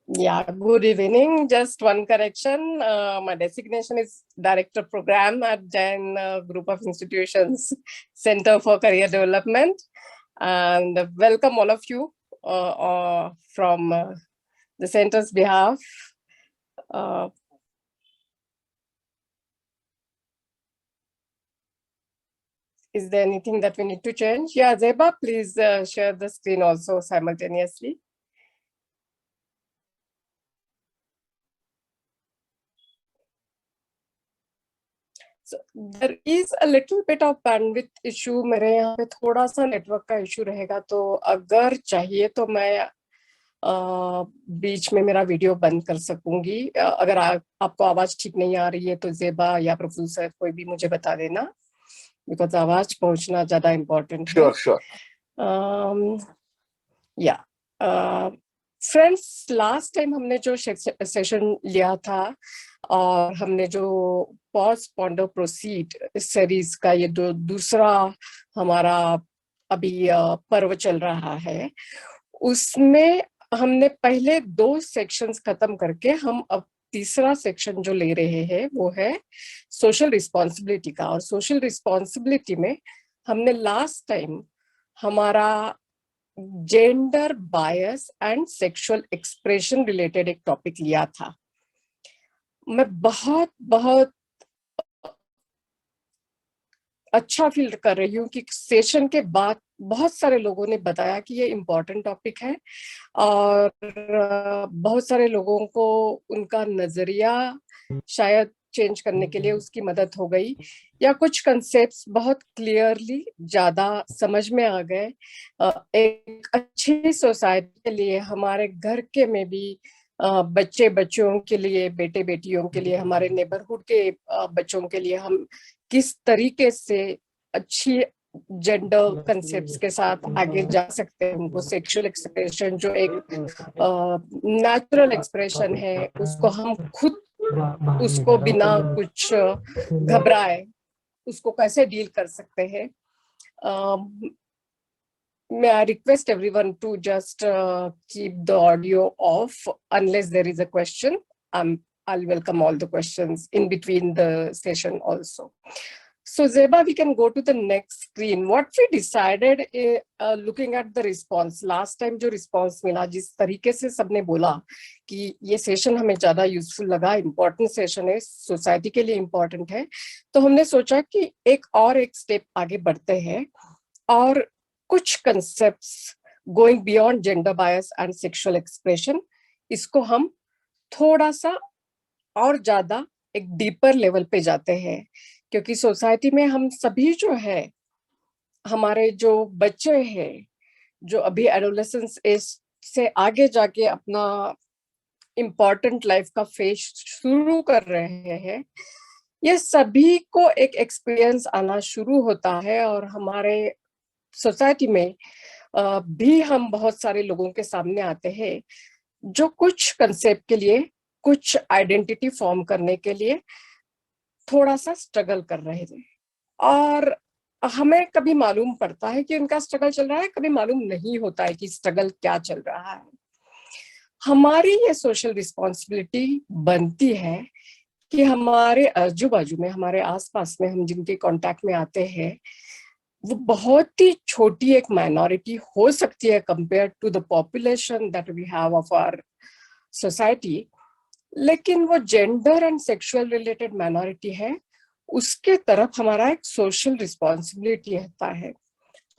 Yeah, good evening. Just one correction. My designation is Director Program at Jain Group of Institutions Center for Career Development. And welcome all of you from the center's behalf. Is there anything that we need to change? Yeah, Zeba, please share the screen also simultaneously. So there is a little bit of bandwidth issue. मेरे यहाँ पे थोड़ा सा network का issue रहेगा, तो अगर चाहिए तो मैं बीच में मेरा वीडियो बंद कर सकूंगी। अगर आपको आवाज ठीक नहीं आ रही है तो जेबा या प्रफुल्ल सर कोई भी मुझे बता देना, बिकॉज आवाज पहुंचना ज्यादा इम्पोर्टेंट है। Sure. या फ्रेंड्स, लास्ट टाइम हमने जो सेशन लिया था और हमने जो पॉज पॉन्डर प्रोसीड सीरीज का ये जो दूसरा हमारा अभी पर्व चल रहा है, उसमें हमने पहले 2 सेक्शंस खत्म करके हम अब तीसरा सेक्शन जो ले रहे हैं वो है सोशल रिस्पॉन्सिबिलिटी का। और सोशल रिस्पॉन्सिबिलिटी में हमने लास्ट टाइम हमारा gender bias and sexual expression related एक टॉपिक लिया था। मैं बहुत अच्छा फील कर रही हूँ कि सेशन के बाद बहुत सारे लोगों ने बताया कि ये इम्पोर्टेंट टॉपिक है और बहुत सारे लोगों को उनका नजरिया शायद चेंज करने के लिए उसकी मदद हो गई, या कुछ कंसेप्ट्स बहुत क्लियरली ज्यादा समझ में आ गए। एक अच्छी सोसाइटी के लिए, हमारे घर के में भी बच्चे बच्चों के लिए, बेटे बेटियों के लिए, हमारे नेबरहुड के बच्चों के लिए हम किस तरीके से अच्छी जेंडर कंसेप्ट्स के साथ आगे जा सकते हैं। उनको सेक्सुअल एक्सप्रेशन जो एक नेचुरल एक्सप्रेशन है, उसको हम खुद उसको बिना कुछ घबराए उसको कैसे डील कर सकते हैं। May I request everyone to just keep the audio off unless there is a question. I'll welcome all the questions in between the session also. So Zeba, we can go to the next screen. What we decided looking at the response, last time जो response मिला, जिस तरीके से सबने बोला कि ये session हमें ज्यादा यूजफुल लगा, इम्पोर्टेंट सेशन है, सोसाइटी के लिए इम्पोर्टेंट है, तो हमने सोचा कि एक स्टेप आगे बढ़ते हैं और कुछ concepts going beyond gender bias and sexual expression, इसको हम थोड़ा सा और ज्यादा एक डीपर लेवल पे जाते हैं। क्योंकि सोसाइटी में हम सभी जो है, हमारे जो बच्चे हैं जो अभी एडोलेसेंस एज से आगे जाके अपना इम्पोर्टेंट लाइफ का फेज शुरू कर रहे हैं, ये सभी को एक एक्सपीरियंस आना शुरू होता है। और हमारे सोसाइटी में भी हम बहुत सारे लोगों के सामने आते हैं जो कुछ कंसेप्ट के लिए, कुछ आइडेंटिटी फॉर्म करने के लिए थोड़ा सा स्ट्रगल कर रहे थे, और हमें कभी मालूम पड़ता है कि उनका स्ट्रगल चल रहा है, कभी मालूम नहीं होता है कि स्ट्रगल क्या चल रहा है। हमारी ये सोशल रिस्पॉन्सिबिलिटी बनती है कि हमारे आजू बाजू में, हमारे आसपास में हम जिनके कांटेक्ट में आते हैं, वो बहुत ही छोटी एक माइनॉरिटी हो सकती है compare to the population that we have of our society, लेकिन वो gender and sexual related minority है, उसके तरफ हमारा एक सोशल रिस्पॉन्सिबिलिटी रहता है।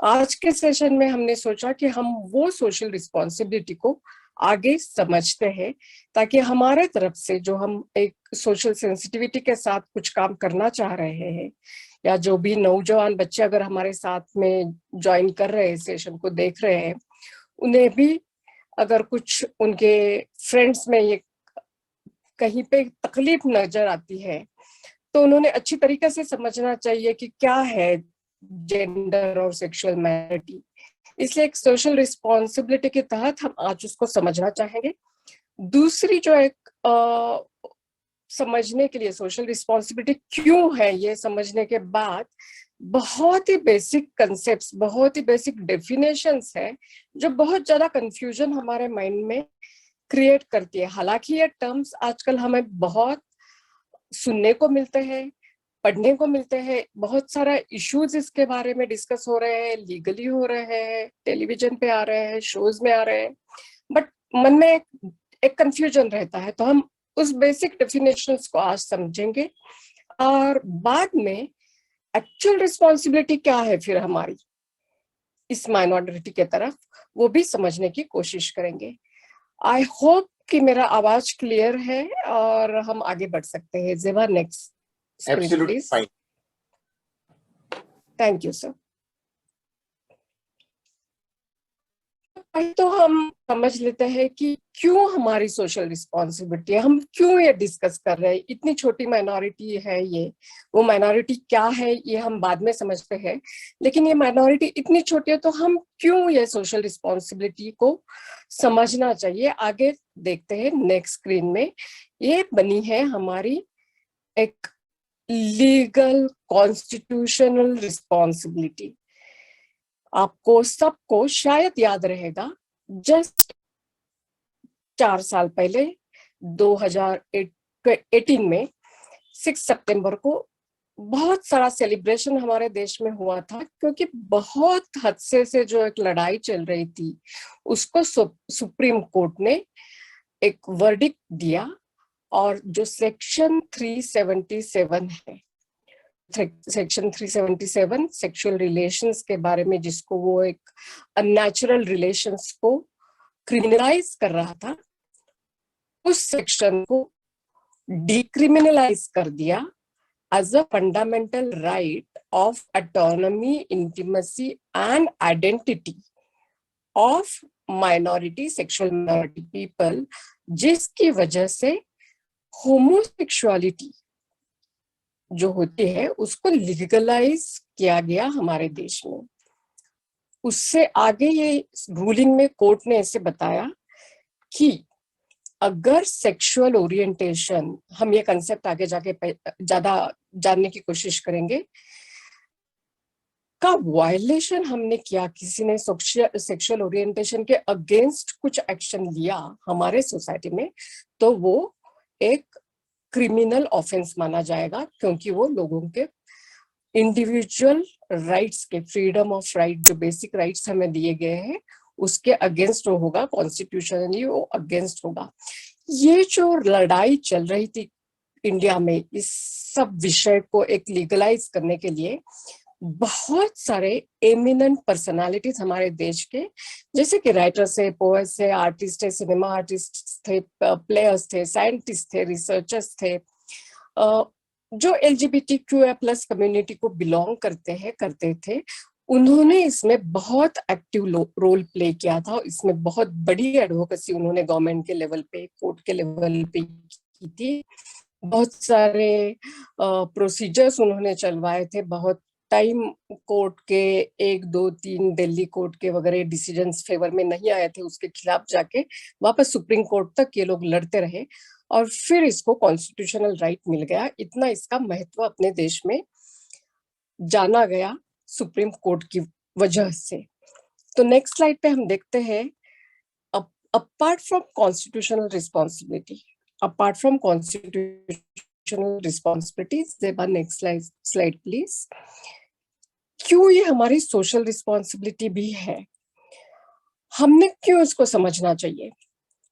आज के सेशन में हमने सोचा कि हम वो सोशल रिस्पॉन्सिबिलिटी को आगे समझते हैं, ताकि हमारे तरफ से जो हम एक सोशल सेंसिटिविटी के साथ कुछ काम करना चाह रहे हैं, या जो भी नौजवान बच्चे अगर हमारे साथ में ज्वाइन कर रहे हैं, सेशन को देख रहे हैं, उन्हें भी अगर कुछ उनके फ्रेंड्स में ये कहीं पे तकलीफ नजर आती है, तो उन्होंने अच्छी तरीके से समझना चाहिए कि क्या है जेंडर और सेक्सुअल माइनॉरिटी। इसलिए एक सोशल रिस्पॉन्सिबिलिटी के तहत हम आज उसको समझना चाहेंगे। दूसरी जो एक समझने के लिए सोशल रिस्पॉन्सिबिलिटी क्यों है, ये समझने के बाद बहुत ही बेसिक कंसेप्ट्स, बहुत ही बेसिक डेफिनेशंस है जो बहुत ज्यादा कंफ्यूजन हमारे माइंड में क्रिएट करती है। हालांकि ये टर्म्स आजकल हमें बहुत सुनने को मिलते हैं, पढ़ने को मिलते हैं, बहुत सारा इश्यूज इसके बारे में डिस्कस हो रहे हैं, लीगली हो रहे हैं, टेलीविजन पे आ रहे हैं, शोज में आ रहे हैं, बट मन में एक कंफ्यूजन रहता है। तो हम उस बेसिक डेफिनेशंस को आज समझेंगे और बाद में एक्चुअल रिस्पॉन्सिबिलिटी क्या है फिर हमारी इस माइनॉरिटी के तरफ, वो भी समझने की कोशिश करेंगे। आई होप कि मेरा आवाज क्लियर है और हम आगे बढ़ सकते हैं। जेबा, next screen please. Thank you sir. तो हम समझ लेते हैं कि क्यों हमारी सोशल रिस्पॉन्सिबिलिटी है, हम क्यों ये डिस्कस कर रहे हैं। इतनी छोटी माइनॉरिटी है ये, वो माइनॉरिटी क्या है ये हम बाद में समझते हैं, लेकिन ये माइनॉरिटी इतनी छोटी है तो हम क्यों ये सोशल रिस्पॉन्सिबिलिटी को समझना चाहिए। आगे देखते हैं नेक्स्ट स्क्रीन में। ये बनी है हमारी एक लीगल कॉन्स्टिट्यूशनल रिस्पॉन्सिबिलिटी। आपको सबको शायद याद रहेगा, जस्ट 4 साल पहले 2018 में 6 सितंबर को बहुत सारा सेलिब्रेशन हमारे देश में हुआ था, क्योंकि बहुत हद से जो एक लड़ाई चल रही थी उसको सुप्रीम कोर्ट ने एक वर्डिक्ट दिया। और जो सेक्शन 377 है, सेक्शन 377 सेक्सुअल रिलेशंस के बारे में, जिसको वो एक अननेचुरल रिलेशंस को क्रिमिनलाइज कर रहा था, उस सेक्शन को डिक्रिमिनलाइज कर दिया as a fundamental right of autonomy, intimacy and identity of minority, sexual minority people, जिसकी वजह से होमोसेक्सुअलिटी जो होती है उसको लीगलाइज किया गया हमारे देश में। उससे आगे ये रूलिंग में कोर्ट ने ऐसे बताया कि अगर सेक्सुअल ओरिएंटेशन, हम ये कंसेप्ट आगे जाके ज्यादा जानने की कोशिश करेंगे, का वायलेशन हमने किया, किसी ने सेक्सुअल ओरिएंटेशन के अगेंस्ट कुछ एक्शन लिया हमारे सोसाइटी में, तो वो एक क्रिमिनल ऑफेंस माना जाएगा, क्योंकि वो लोगों के इंडिविजुअल राइट्स के, फ्रीडम ऑफ राइट, जो बेसिक राइट्स हमें दिए गए हैं उसके अगेंस्ट होगा, कॉन्स्टिट्यूशनली वो अगेंस्ट होगा। ये जो लड़ाई चल रही थी इंडिया में इस सब विषय को एक लीगलाइज करने के लिए, बहुत सारे एमिनेंट पर्सनालिटीज हमारे देश के, जैसे कि राइटर्स थे, पोएट्स थे, आर्टिस्ट थे, सिनेमा आर्टिस्ट थे, प्लेयर्स थे, साइंटिस्ट थे, रिसर्चर्स थे, जो LGBTQI+ कम्युनिटी को बिलोंग करते थे, उन्होंने इसमें बहुत एक्टिव रोल प्ले किया था। इसमें बहुत बड़ी एडवोकेसी उन्होंने गवर्नमेंट के लेवल पे, कोर्ट के लेवल पे की थी। बहुत सारे प्रोसीजर्स उन्होंने चलवाए थे। बहुत टाइम कोर्ट के 1, 2, 3 दिल्ली कोर्ट के वगैरह डिसीजंस फेवर में नहीं आए थे, उसके खिलाफ जाके वापस सुप्रीम कोर्ट तक ये लोग लड़ते रहे और फिर इसको कॉन्स्टिट्यूशनल राइट मिल गया। इतना इसका महत्व अपने देश में जाना गया सुप्रीम कोर्ट की वजह से। तो नेक्स्ट स्लाइड पे हम देखते हैं, apart from constitutional responsibility, apart from constitutional responsibilities, Zeba, next slide please. क्यों ये हमारी सोशल रिस्पॉन्सिबिलिटी भी है, हमने क्यों इसको समझना चाहिए?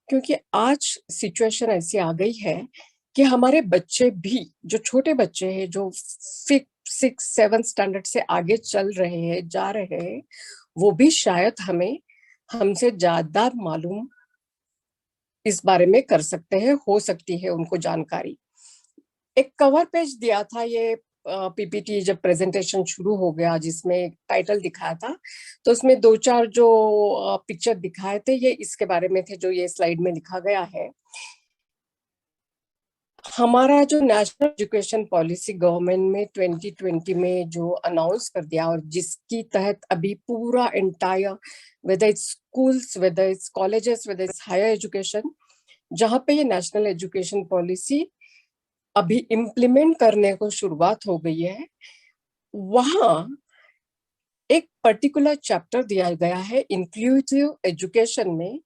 क्योंकि आज सिचुएशन ऐसी आ गई है कि हमारे बच्चे भी, जो छोटे बच्चे हैं, जो 6, 7 स्टैंडर्ड से आगे चल रहे हैं, जा रहे हैं, वो भी शायद हमसे ज्यादा मालूम इस बारे में कर सकते हैं, हो सकती है उनको जानकारी। एक कवर पेज दिया था ये PPT जब प्रेजेंटेशन शुरू हो गया, जिसमें टाइटल दिखाया था, तो उसमें 2-4 जो पिक्चर दिखाए थे, ये इसके बारे में थे जो ये स्लाइड में लिखा गया है। हमारा जो नेशनल एजुकेशन पॉलिसी गवर्नमेंट में 2020 में जो अनाउंस कर दिया, और जिसकी तहत अभी पूरा entire, whether it's schools, whether it's colleges, whether it's higher education, जहां पे ये नेशनल एजुकेशन पॉलिसी अभी इम्प्लीमेंट करने को शुरुआत हो गई है, वहां एक पर्टिकुलर चैप्टर दिया गया है इंक्लूसिव एजुकेशन में,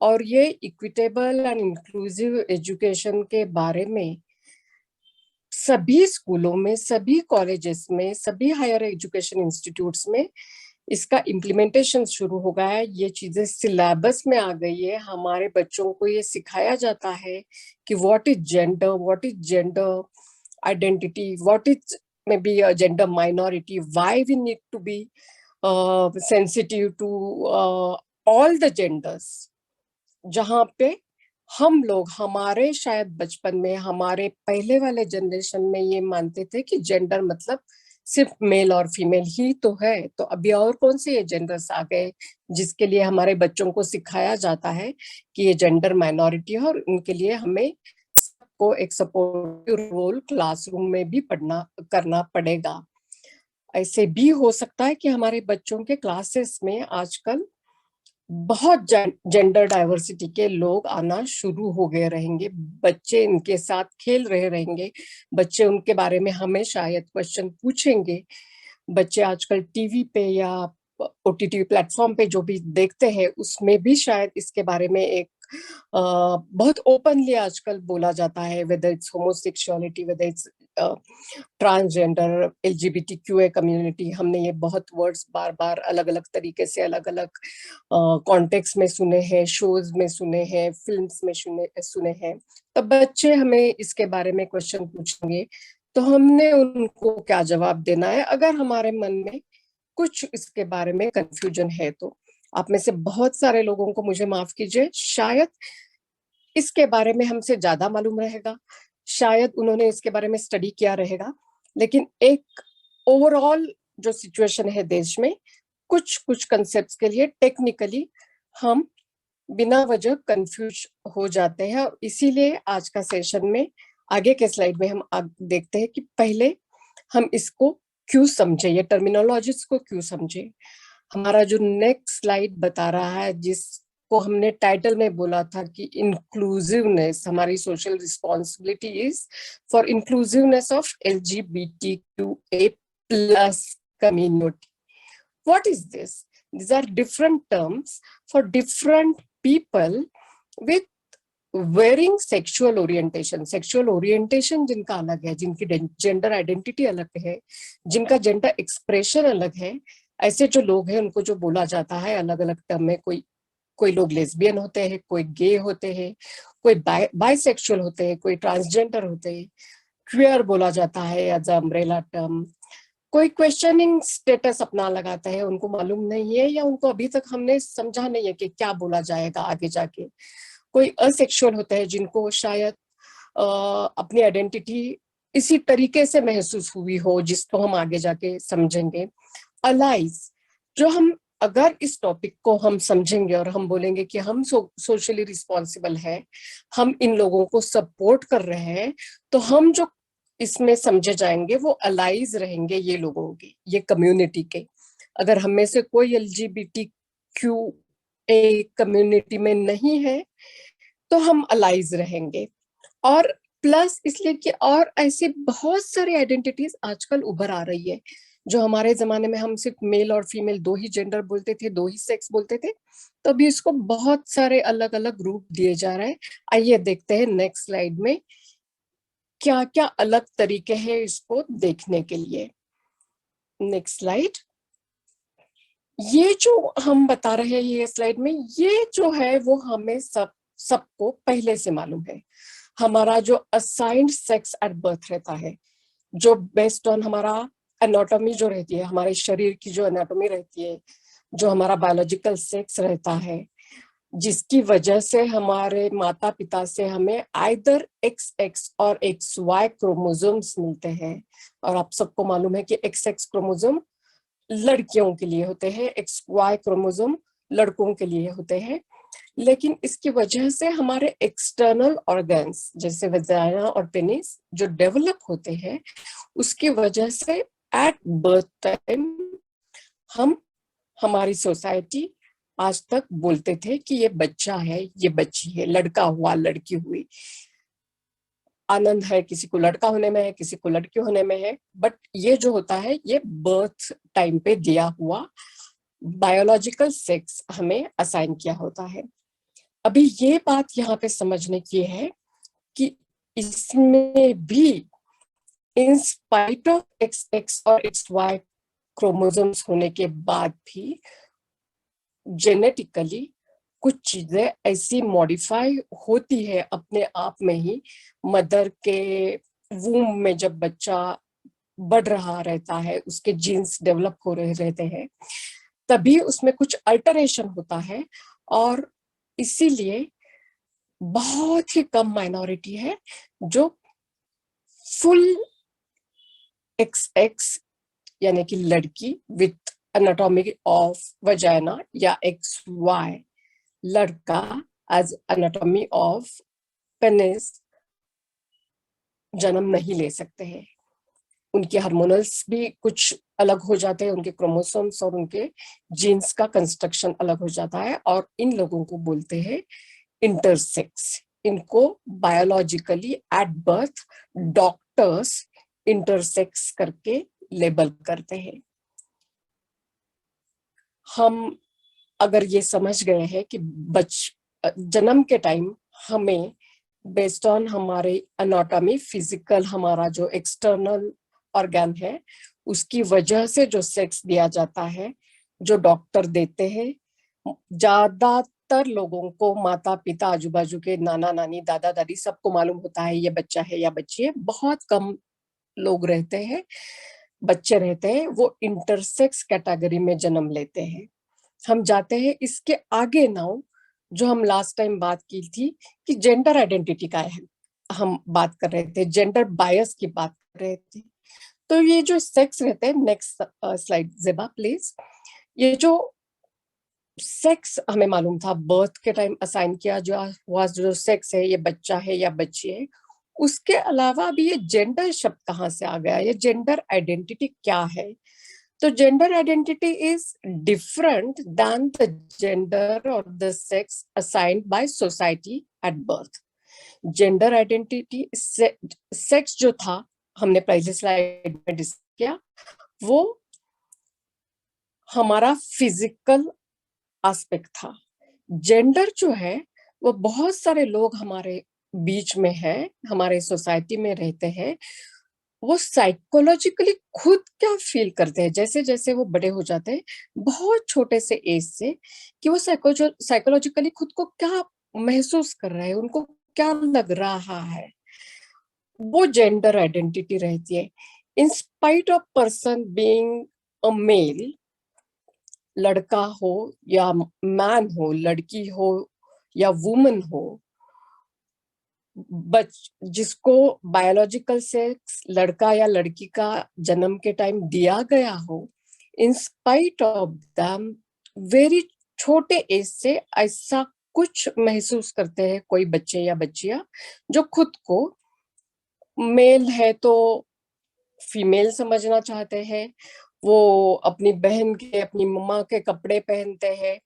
और ये इक्विटेबल एंड इंक्लूसिव एजुकेशन के बारे में सभी स्कूलों में, सभी कॉलेजेस में, सभी हायर एजुकेशन इंस्टीट्यूट्स में इसका इम्प्लीमेंटेशन शुरू हो गया है। ये चीजें सिलेबस में आ गई है। हमारे बच्चों को ये सिखाया जाता है कि what is gender identity, what is maybe a gender minority, why we need to be sensitive to all the genders. जहाँ पे हम लोग, हमारे शायद बचपन में, हमारे पहले वाले जनरेशन में ये मानते थे कि जेंडर मतलब सिर्फ मेल और फीमेल ही तो है। तो अभी और कौन से ये जेंडर्स आ गए जिसके लिए हमारे बच्चों को सिखाया जाता है कि ये जेंडर माइनॉरिटी है और उनके लिए हमें सबको एक सपोर्टिव रोल क्लासरूम में भी पढ़ना करना पड़ेगा। ऐसे भी हो सकता है कि हमारे बच्चों के क्लासेस में आजकल बहुत जेंडर डाइवर्सिटी के लोग आना शुरू हो गए रहेंगे। बच्चे इनके साथ खेल रहे रहेंगे, बच्चे उनके बारे में हमें शायद क्वेश्चन पूछेंगे। बच्चे आजकल टीवी पे या ओटीटी प्लेटफॉर्म पे जो भी देखते हैं उसमें भी शायद इसके बारे में एक बहुत ओपनली आजकल बोला जाता है, whether it's homosexuality, whether it's transgender, LGBTQA community. हमने ये बहुत वर्ड्स बार बार अलग अलग तरीके से अलग अलग कॉन्टेक्स्ट में सुने हैं, शोज में सुने हैं, फिल्म्स में सुने हैं। तब बच्चे हमें इसके बारे में क्वेश्चन पूछेंगे तो हमने उनको क्या जवाब देना है अगर हमारे मन में कुछ इसके बारे में कंफ्यूजन है तो। आप में से बहुत सारे लोगों को, मुझे माफ कीजिए, शायद इसके बारे में हमसे ज्यादा मालूम रहेगा, शायद उन्होंने इसके बारे में स्टडी किया रहेगा, लेकिन एक ओवरऑल जो सिचुएशन है देश में, कुछ कुछ कंसेप्ट्स के लिए टेक्निकली हम बिना वजह कंफ्यूज हो जाते हैं। और इसीलिए आज का सेशन में आगे के स्लाइड में हम देखते हैं कि पहले हम इसको क्यों समझे, ये टर्मिनोलॉजीज को क्यों समझे। हमारा जो नेक्स्ट स्लाइड बता रहा है, जिसको हमने टाइटल में बोला था कि इंक्लूसिवनेस, हमारी social responsibility is for inclusiveness of LGBTQA plus community. What is this? These are different terms for different people with varying sexual orientation. Sexual orientation जिनका अलग है, जिनकी जेंडर आइडेंटिटी अलग है, जिनका जेंडर एक्सप्रेशन अलग है, ऐसे जो लोग हैं उनको जो बोला जाता है अलग अलग टर्म में। कोई लोग लेस्बियन होते हैं, कोई गे होते हैं, कोई बाइसेक्सुअल होते हैं, कोई ट्रांसजेंडर होते हैं, क्वियर बोला जाता है एज अ अम्ब्रेला टर्म। कोई क्वेश्चनिंग स्टेटस अपना लगाता है, उनको मालूम नहीं है या उनको अभी तक हमने समझा नहीं है कि क्या बोला जाएगा आगे जाके। कोई असेक्सुअल होता है जिनको शायद अपनी आइडेंटिटी इसी तरीके से महसूस हुई हो जिसको हम आगे जाके समझेंगे। अलाइज, जो हम अगर इस टॉपिक को हम समझेंगे और हम बोलेंगे कि हम सोशली रिस्पॉन्सिबल है, हम इन लोगों को सपोर्ट कर रहे हैं, तो हम जो इसमें समझे जाएंगे वो अलाइज रहेंगे ये लोगों के, ये कम्युनिटी के। अगर हम में से कोई LGBTQA कम्युनिटी में नहीं है तो हम अलाइज रहेंगे। और प्लस इसलिए कि और ऐसी बहुत सारी आइडेंटिटीज आजकल उभर आ रही है। जो हमारे जमाने में हम सिर्फ मेल और फीमेल दो ही जेंडर बोलते थे, दो ही सेक्स बोलते थे, तो अभी इसको बहुत सारे अलग अलग रूप दिए जा रहे हैं। आइए देखते हैं नेक्स्ट स्लाइड में क्या क्या अलग तरीके हैं इसको देखने के लिए। Next slide. ये जो हम बता रहे हैं ये स्लाइड में, ये जो है वो हमें सबको पहले से मालूम है। हमारा जो असाइंड सेक्स एट बर्थ रहता है, जो बेस्ड ऑन हमारा एनाटॉमी जो रहती है, हमारे शरीर की जो एनाटॉमी रहती है, जो हमारा बायोलॉजिकल सेक्स रहता है, जिसकी वजह से हमारे माता पिता से हमें आइदर XX और XY क्रोमोसोम्स मिलते हैं। और आप सबको मालूम है कि XX क्रोमोसोम लड़कियों के लिए होते हैं, XY क्रोमोसोम लड़कों के लिए होते हैं। लेकिन इसकी वजह से हमारे एक्सटर्नल ऑर्गन्स जैसे वजाइना और पेनिस जो डेवलप होते हैं, उसकी वजह से एट बर्थ टाइम हम, हमारी सोसाइटी आज तक बोलते थे कि ये बच्चा है, ये बच्ची है, लड़का हुआ, लड़की हुई। आनंद है, किसी को लड़का होने में है, किसी को लड़की होने में है, बट ये जो होता है ये बर्थ टाइम पे दिया हुआ बायोलॉजिकल सेक्स हमें असाइन किया होता है। अभी ये बात यहाँ पे समझने की है कि इसमें भी इन स्पाइट ऑफ एक्स एक्स और एक्स वाई क्रोमोसोम्स होने के बाद भी जेनेटिकली कुछ चीजें ऐसी मॉडिफाई होती है अपने आप में ही। मदर के वूम में जब बच्चा बढ़ रहा रहता है, उसके जीन्स डेवलप हो रहे रहते हैं, तभी उसमें कुछ अल्टरेशन होता है। और इसीलिए बहुत ही कम माइनॉरिटी है जो फुल एक्स एक्स यानी कि लड़की विथ एनाटॉमी ऑफ वजाइना, या एक्स वाई लड़का एज एनाटॉमी ऑफ पेनिस जन्म नहीं ले सकते हैं। उनके हार्मोनल्स भी कुछ अलग हो जाते हैं, उनके क्रोमोसोम्स और उनके जीन्स का कंस्ट्रक्शन अलग हो जाता है, और इन लोगों को बोलते हैं इंटरसेक्स। इनको biologically at birth doctors intersex करके लेबल करते हैं। हम अगर ये समझ गए हैं कि जन्म के टाइम हमें बेस्ड ऑन हमारे एनाटॉमी, फिजिकल हमारा जो एक्सटर्नल ऑर्गन है, उसकी वजह से जो सेक्स दिया जाता है, जो डॉक्टर देते हैं, ज्यादातर लोगों को माता पिता, आजू बाजू के नाना नानी, दादा दादी सबको मालूम होता है ये बच्चा है या बच्ची है। बहुत कम लोग रहते हैं, बच्चे रहते हैं वो इंटरसेक्स कैटेगरी में जन्म लेते हैं। हम जाते हैं इसके आगे नाउ, जो हम लास्ट टाइम बात की थी कि जेंडर आइडेंटिटी का है, हम बात कर रहे थे, जेंडर बायस की बात कर रहे थे। तो ये जो सेक्स रहते हैं, नेक्स्ट स्लाइड जेबा प्लीज। ये जो सेक्स हमें मालूम था बर्थ के टाइम असाइन किया जो हुआ, जो सेक्स है ये बच्चा है या बच्ची है, उसके अलावा अभी ये जेंडर शब्द कहाँ से आ गया, ये जेंडर आइडेंटिटी क्या है? तो gender identity is different than the gender or the sex assigned by society at birth. Gender identity sex जो था, हमने पहले स्लाइड में डिस्कस किया, वो हमारा फिजिकल एस्पेक्ट था। जेंडर जो है वो बहुत सारे लोग हमारे बीच में है, हमारे सोसाइटी में रहते हैं, वो साइकोलॉजिकली खुद क्या फील करते हैं जैसे जैसे वो बड़े हो जाते हैं, बहुत छोटे से एज से, कि वो साइकोलॉजिकली खुद को क्या महसूस कर रहे हैं, उनको क्या लग रहा है, वो जेंडर आइडेंटिटी रहती है। In spite of person being a male, लड़का हो या मैन हो, लड़की हो या वुमन हो, जिसको बायोलॉजिकल सेक्स लड़का या लड़की का जन्म के टाइम दिया गया हो, इन स्पाइट ऑफ दैम वेरी छोटे एज से ऐसा कुछ महसूस करते हैं कोई बच्चे या बच्चियां, जो खुद को मेल है तो फीमेल समझना चाहते हैं। वो अपनी बहन के, अपनी मम्मा के कपड़े पहनते हैं।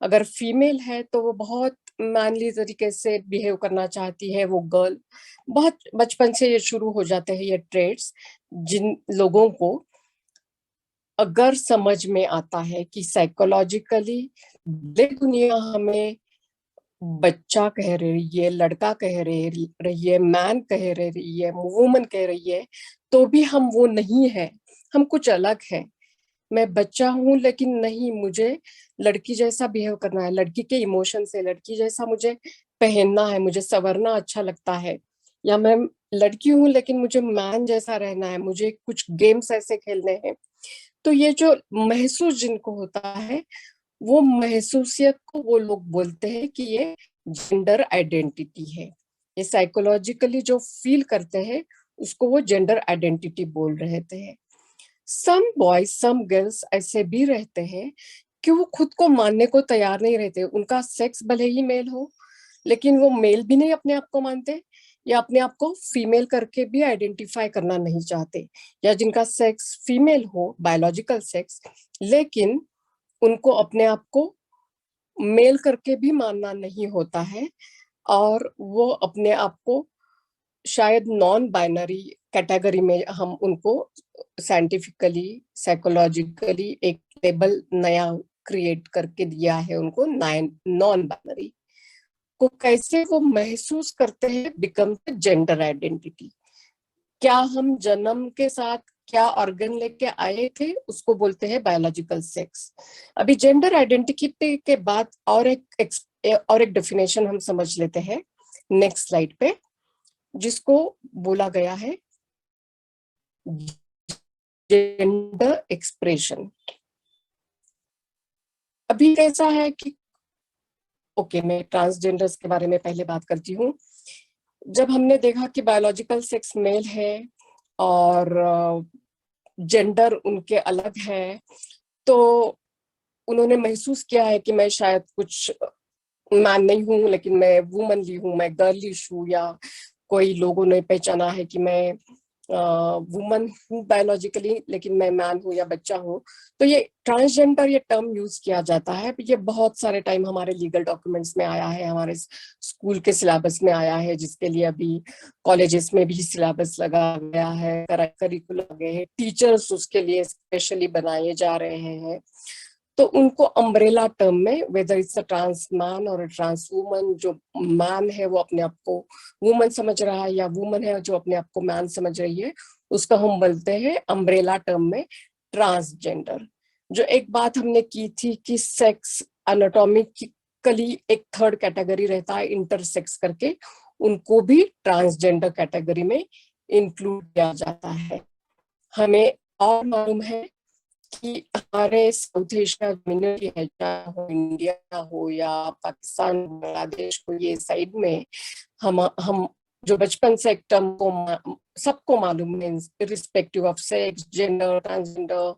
अगर फीमेल है तो वो बहुत मैनली तरीके से बिहेव करना चाहती है, वो गर्ल। बहुत बचपन से ये शुरू हो जाते हैं ये ट्रेड्स, जिन लोगों को अगर समझ में आता है कि साइकोलॉजिकली दुनिया हमें बच्चा कह रही है, लड़का कह रही है, मैन कह रही है, वुमन कह रही है, तो भी हम वो नहीं है, हम कुछ अलग है। मैं बच्चा हूं लेकिन नहीं, मुझे लड़की जैसा बिहेव करना है, लड़की के इमोशन से लड़की जैसा मुझे पहनना है, मुझे संवरना अच्छा लगता है। या मैं लड़की हूं लेकिन मुझे मैन जैसा रहना है, मुझे कुछ गेम्स ऐसे खेलने हैं। तो ये जो महसूस जिनको होता है, वो महसूसियत को वो लोग बोलते हैं कि ये जेंडर आइडेंटिटी है। ये साइकोलॉजिकली जो फील करते हैं उसको वो जेंडर आइडेंटिटी बोल रहे थे। सम बॉयज, सम गर्ल्स ऐसे भी रहते हैं कि वो खुद को मानने को तैयार नहीं रहते। उनका सेक्स भले ही मेल हो, लेकिन वो मेल भी नहीं अपने आप को मानते, या अपने आप को फीमेल करके भी आइडेंटिफाई करना नहीं चाहते। या जिनका सेक्स फीमेल हो, बायोलॉजिकल सेक्स, लेकिन उनको अपने आप को मेल करके भी मानना नहीं होता है, और वो अपने आप को शायद नॉन बाइनरी कैटेगरी में हम उनको साइंटिफिकली, साइकोलॉजिकली एक लेबल नया क्रिएट करके दिया है उनको, नॉन बाइनरी। को कैसे वो महसूस करते हैं बिकम द जेंडर आइडेंटिटी। क्या हम जन्म के साथ क्या ऑर्गन लेके आए थे उसको बोलते हैं बायोलॉजिकल सेक्स। अभी जेंडर आइडेंटिटी के बाद और एक डेफिनेशन हम समझ लेते हैं नेक्स्ट स्लाइड पे, जिसको बोला गया है जेंडर एक्सप्रेशन। अभी कैसा है कि मैं ट्रांसजेंडर्स के बारे में पहले बात करती हूँ। जब हमने देखा कि बायोलॉजिकल सेक्स मेल है और जेंडर उनके अलग है, तो उन्होंने महसूस किया है कि मैं शायद कुछ मैन नहीं हूँ, लेकिन मैं वुमनली हूँ, मैं गर्लिश हूँ, या कोई लोगों ने पहचाना है कि मैं वुमन हूँ बायोलॉजिकली लेकिन मैं मैन हूँ या बच्चा हूँ। तो ये ट्रांसजेंडर ये टर्म यूज किया जाता है। ये बहुत सारे टाइम हमारे लीगल डॉक्यूमेंट्स में आया है, हमारे स्कूल के सिलेबस में आया है, जिसके लिए अभी कॉलेजेस में भी सिलेबस लगा गया है, करिकुलम गए हैं, टीचर्स उसके लिए स्पेशली बनाए जा रहे हैं। तो उनको अम्ब्रेला टर्म में, whether it's a trans man और ट्रांस वुमन, जो मैन है वो अपने आप को वुमन समझ रहा है या वुमन है जो अपने आप को मैन समझ रही है, उसका हम बोलते हैं अम्ब्रेला टर्म में ट्रांसजेंडर। जो एक बात हमने की थी कि सेक्स एनाटॉमिकली एक थर्ड कैटेगरी रहता है इंटरसेक्स करके, उनको भी ट्रांसजेंडर कैटेगरी में इंक्लूड किया जाता है। हमें और मालूम है कि हमारे साउथ एशिया कम्युनिटी है, चाहे हो इंडिया हो या पाकिस्तान, बांग्लादेश को, ये साइड में हम जो बचपन से एक टर्म को सबको मालूम है, respective of sex, gender, transgender,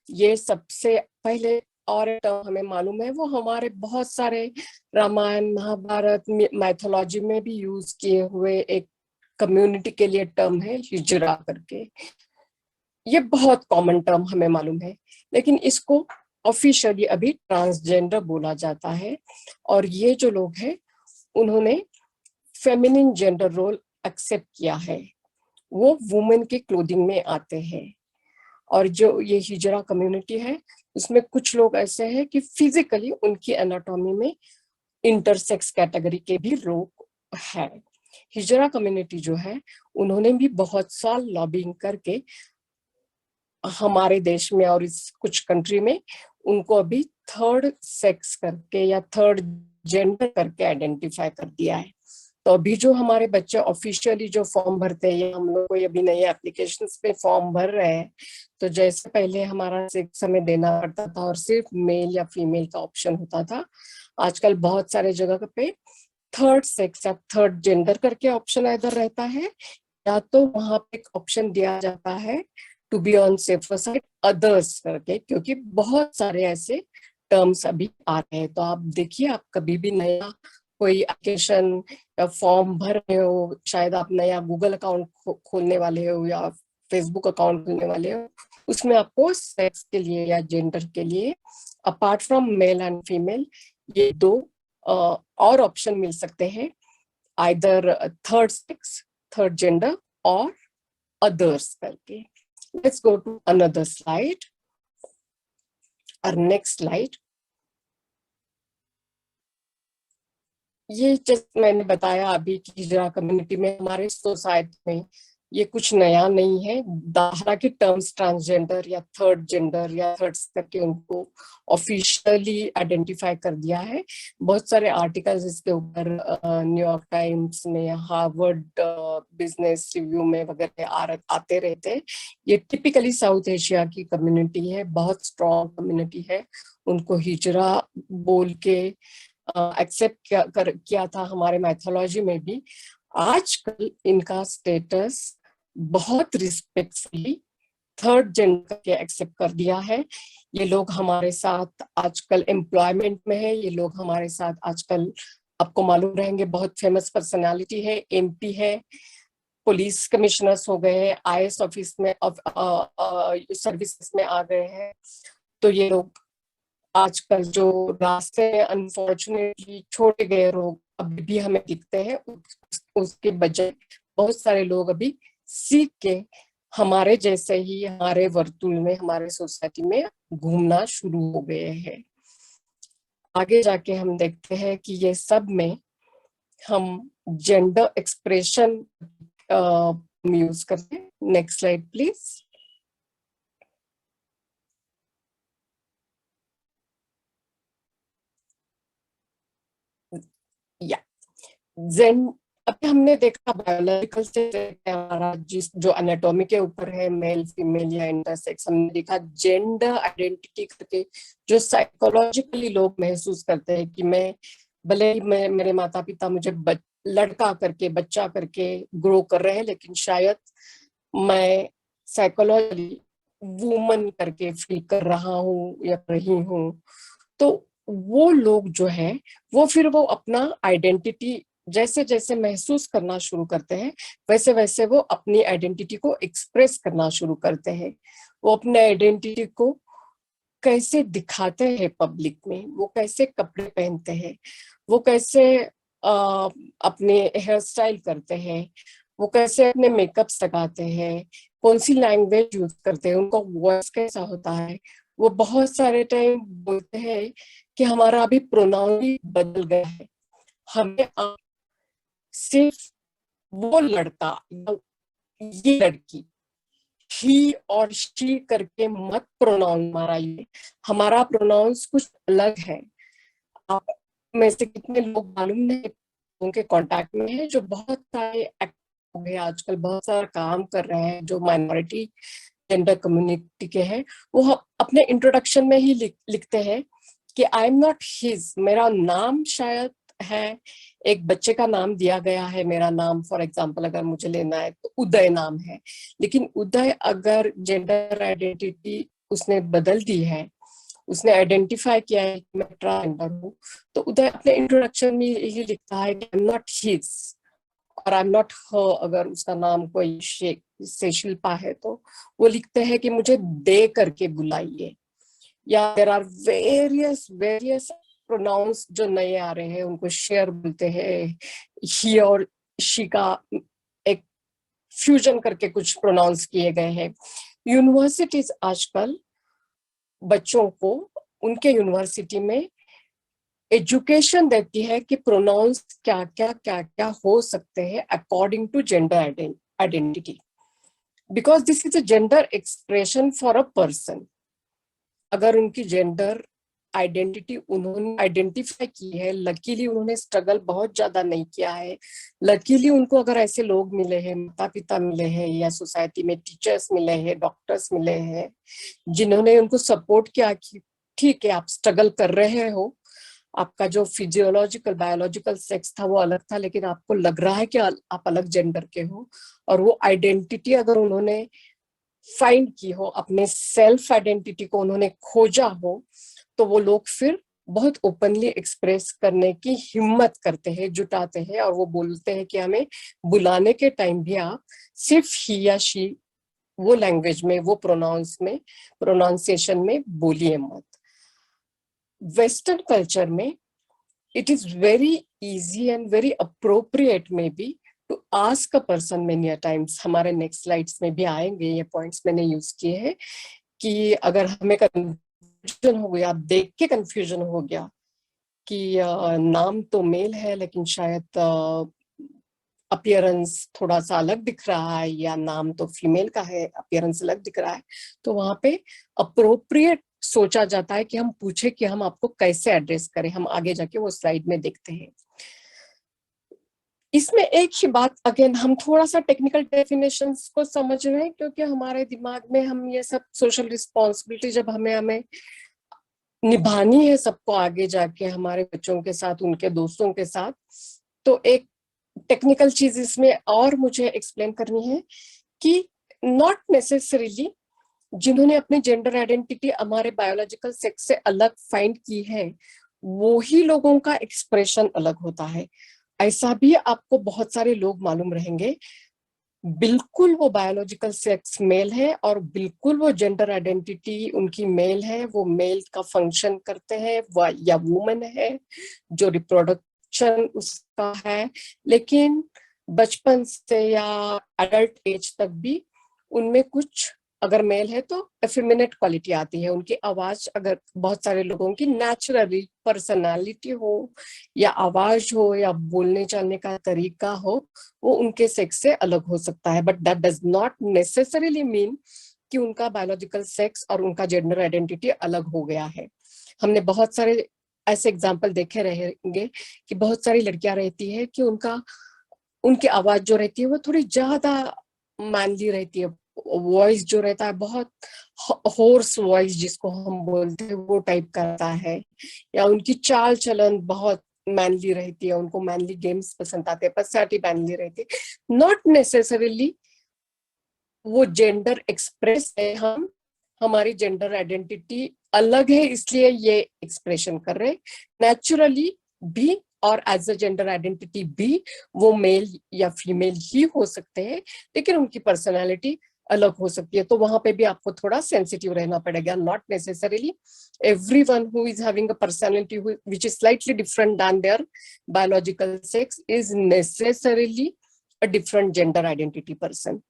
ये सबसे पहले और एक टर्म हमें मालूम है, वो हमारे बहुत सारे रामायण महाभारत मैथोलॉजी में भी यूज किए हुए एक कम्युनिटी के लिए टर्म है हिजरा करके। ये बहुत कॉमन टर्म हमें मालूम है, लेकिन इसको ऑफिशियली अभी ट्रांसजेंडर बोला जाता है। और ये जो लोग हैं उन्होंने फेमिनिन जेंडर रोल एक्सेप्ट किया है, वो वुमेन के क्लोथिंग में आते हैं। और जो ये हिजरा कम्युनिटी है उसमें कुछ लोग ऐसे हैं कि फिजिकली उनकी एनाटॉमी में इंटरसेक्स कैटेगरी के भी लोग है। हिजरा कम्युनिटी जो है उन्होंने भी बहुत साल लॉबिंग करके हमारे देश में और इस कुछ कंट्री में उनको अभी थर्ड सेक्स करके या थर्ड जेंडर करके आइडेंटिफाई कर दिया है। तो अभी जो हमारे बच्चे ऑफिशियली जो फॉर्म भरते हैं, या हम लोग कोई अभी नए एप्लीकेशंस पे फॉर्म भर रहे हैं, तो जैसे पहले हमारा सेक्स हमें देना पड़ता था और सिर्फ मेल या फीमेल का ऑप्शन होता था, आजकल बहुत सारे जगह पे थर्ड सेक्स या थर्ड जेंडर करके ऑप्शन इधर रहता है, या तो वहां पे एक ऑप्शन दिया जाता है to be on safer side others करके, क्योंकि बहुत सारे ऐसे टर्म्स अभी आ रहे हैं। तो आप देखिए, आप कभी भी नया कोई एप्लीकेशन या फॉर्म भर रहे हो, शायद आप नया गूगल अकाउंट खोलने वाले हो या फेसबुक अकाउंट खोलने वाले हो, उसमें आपको सेक्स के लिए या जेंडर के लिए apart from male and female ये दो और ऑप्शन मिल सकते हैं, either third sex, third gender और others करके। Let's go to another slide. Our next slide. ये जस्ट मैंने बताया अभी कि हिजरा कम्युनिटी में, हमारे सोसाइटी में ये कुछ नया नहीं है। दाहरा के टर्म्स ट्रांसजेंडर या थर्ड जेंडर या थर्ड करके उनको ऑफिशियली आइडेंटिफाई कर दिया है। बहुत सारे आर्टिकल्स इसके ऊपर न्यूयॉर्क टाइम्स में, हार्वर्ड बिजनेस रिव्यू में वगैरह आते रहते हैं। ये टिपिकली साउथ एशिया की कम्युनिटी है, बहुत स्ट्रॉन्ग कम्युनिटी है। उनको हिजरा बोल के एक्सेप्ट किया था हमारे मैथोलॉजी में भी। आजकल इनका स्टेटस बहुत रिस्पेक्टफुली थर्ड जेंडर के एक्सेप्ट कर दिया है। ये लोग हमारे साथ आजकल एम्प्लॉयमेंट में है, ये लोग हमारे साथ आजकल, आपको मालूम रहेंगे, बहुत फेमस पर्सनालिटी है, एमपी है, पुलिस कमिश्नर्स हो गए, आईएएस ऑफिस में सर्विसेज में आ गए हैं। तो ये लोग आजकल जो रास्ते में अनफॉर्चुनेटली छोड़े गए लोग अभी भी हमें दिखते हैं, उसके बजाय बहुत सारे लोग अभी सीख के हमारे जैसे ही हमारे वर्तुल में, हमारे सोसाइटी में घूमना शुरू हो गए हैं। आगे जाके हम देखते हैं कि ये सब में हम जेंडर एक्सप्रेशन यूज करते हैं। Next slide please. या जेन अभी हमने देखा बायोलॉजिकल से हमारा जिस जो एनाटॉमी के ऊपर है, मेल फीमेल या इंटरसेक्स, हमने देखा जेंडर आइडेंटिटी करके जो साइकोलॉजिकली लोग महसूस करते हैं कि मैं भले ही मैं मेरे माता पिता मुझे लड़का करके बच्चा करके ग्रो कर रहे हैं, लेकिन शायद मैं साइकोलॉजिकली वुमन करके फील कर रहा हूँ या रही हूँ। तो वो लोग जो है वो फिर वो अपना आइडेंटिटी जैसे जैसे महसूस करना शुरू करते हैं, वैसे वैसे वो अपनी आइडेंटिटी को एक्सप्रेस करना शुरू करते हैं। वो अपने आइडेंटिटी को कैसे दिखाते हैं पब्लिक में, वो कैसे कपड़े पहनते हैं, वो कैसे अपने हेयर स्टाइल करते हैं, वो कैसे अपने मेकअप लगाते हैं, कौन सी लैंग्वेज यूज करते हैं, उनका वॉइस कैसा होता है। वो बहुत सारे टाइम बोलते हैं कि हमारा अभी प्रोनाउन ही बदल गया है, हमें सिर्फ वो लड़का या ये लड़की ही और शी करके मत प्रोनाउंस हमारा, ये हमारा प्रोनाउंस कुछ अलग है। आप में से कितने लोग मालूम नहीं उनके कांटेक्ट में है जो बहुत सारे एक्टिव हो गए आजकल, बहुत सारा काम कर रहे हैं, जो माइनॉरिटी जेंडर कम्युनिटी के हैं। वो अपने इंट्रोडक्शन में ही लिखते हैं कि आई एम नॉट हिज, मेरा नाम शायद है, एक बच्चे का नाम दिया गया है, मेरा नाम फॉर एग्जांपल अगर मुझे लेना है तो उदय नाम है, लेकिन उदय अगर जेंडर आइडेंटिटी उसने बदल दी है, उसने आइडेंटिफाई किया है कि मैं ट्रांसजेंडर हूँ, तो उदय अपने इंट्रोडक्शन में यही लिखता है कि आई एम नॉट हिज और आई एम नॉट हर। अगर उसका नाम कोई से शिल्पा है तो वो लिखते हैं कि मुझे दे करके बुलाइए। या there are various various pronouns जो नए आ रहे हैं, उनको शेयर बोलते हैं, ही और शी का एक फ्यूजन करके कुछ प्रोनाउंस किए गए हैं। यूनिवर्सिटीज आजकल बच्चों को उनके यूनिवर्सिटी में एजुकेशन देती है कि प्रोनाउंस क्या क्या क्या क्या हो सकते हैं according to gender identity, because this is a gender expression for a person. अगर उनकी जेंडर आइडेंटिटी उन्होंने आइडेंटिफाई की है, लकीली उन्होंने स्ट्रगल बहुत ज्यादा नहीं किया है, लकीली उनको अगर ऐसे लोग मिले हैं, माता पिता मिले हैं या सोसाइटी में टीचर्स मिले हैं, डॉक्टर्स मिले हैं, जिन्होंने उनको सपोर्ट किया कि ठीक है आप स्ट्रगल कर रहे हो, आपका जो फिजियोलॉजिकल बायोलॉजिकल सेक्स था वो अलग था, लेकिन आपको लग रहा है कि आप अलग जेंडर के हो, और वो आइडेंटिटी अगर उन्होंने फाइंड की हो, अपने सेल्फ आइडेंटिटी को उन्होंने खोजा हो, तो वो लोग फिर बहुत ओपनली एक्सप्रेस करने की हिम्मत करते हैं, जुटाते हैं, और वो बोलते हैं कि हमें बुलाने के टाइम भी आप सिर्फ ही या शी वो लैंग्वेज में, वो प्रोनाउंस में, प्रोनाउंसिएशन में बोलिए मत। वेस्टर्न कल्चर में it is very easy and very appropriate maybe to ask a person many a times। हमारे नेक्स्ट स्लाइड्स में भी आएंगे ये पॉइंट्स मैंने यूज किए हैं कि अगर हमें कंफ्यूजन हो गया, देख के कंफ्यूजन हो गया कि नाम तो मेल है लेकिन शायद अपीयरेंस थोड़ा सा अलग दिख रहा है, या नाम तो फीमेल का है अपीयरेंस अलग दिख रहा है, तो वहां पे अप्रोप्रिएट सोचा जाता है कि हम पूछे कि हम आपको कैसे एड्रेस करें। हम आगे जाके वो स्लाइड में देखते हैं। इसमें एक ही बात, अगेन हम थोड़ा सा टेक्निकल डेफिनेशंस को समझ रहे हैं, क्योंकि हमारे दिमाग में हम ये सब सोशल रिस्पॉन्सिबिलिटी जब हमें हमें निभानी है सबको आगे जाके हमारे बच्चों के साथ, उनके दोस्तों के साथ, तो एक टेक्निकल चीज इसमें और मुझे एक्सप्लेन करनी है कि नॉट नेसेसरीली जिन्होंने अपनी जेंडर आइडेंटिटी हमारे बायोलॉजिकल सेक्स से अलग फाइंड की है, वो ही लोगों का एक्सप्रेशन अलग होता है। ऐसा भी आपको बहुत सारे लोग मालूम रहेंगे, बिल्कुल वो बायोलॉजिकल सेक्स मेल है और बिल्कुल वो जेंडर आइडेंटिटी उनकी मेल है, वो मेल का फंक्शन करते हैं, या वुमन है जो रिप्रोडक्शन उसका है, लेकिन बचपन से या एडल्ट एज तक भी उनमें कुछ अगर मेल है तो एफिमिनेट क्वालिटी आती है, उनकी आवाज, अगर बहुत सारे लोगों की नेचुरली पर्सनालिटी हो या आवाज हो या बोलने चालने का तरीका हो, वो उनके सेक्स से अलग हो सकता है, but that does not necessarily mean कि उनका बायोलॉजिकल सेक्स और उनका जेंडर आइडेंटिटी अलग हो गया है। हमने बहुत सारे ऐसे एग्जाम्पल देखे रहेंगे कि बहुत सारी लड़कियां रहती है कि उनकी आवाज जो रहती है वो थोड़ी ज्यादा मैनली रहती है, वॉइस जो रहता है बहुत होर्स वॉइस जिसको हम बोलते हैं वो टाइप करता है, या उनकी चाल चलन बहुत मैनली रहती है, उनको मैनली गेम्स पसंद आते हैं, पर्सनालिटी मैनली रहती है। नॉट नेसेसरीली वो जेंडर एक्सप्रेस है, हम हमारी जेंडर आइडेंटिटी अलग है इसलिए ये एक्सप्रेशन कर रहे हैं। नेचुरली भी और एज अ जेंडर आइडेंटिटी भी वो मेल या फीमेल ही हो सकते हैं, लेकिन उनकी पर्सनालिटी अलग हो सकती है। तो वहां पे भी आपको थोड़ा सेंसिटिव रहना पड़ेगा। Not necessarily everyone who is having a personality which is slightly different than their biological sex is necessarily a different gender identity person.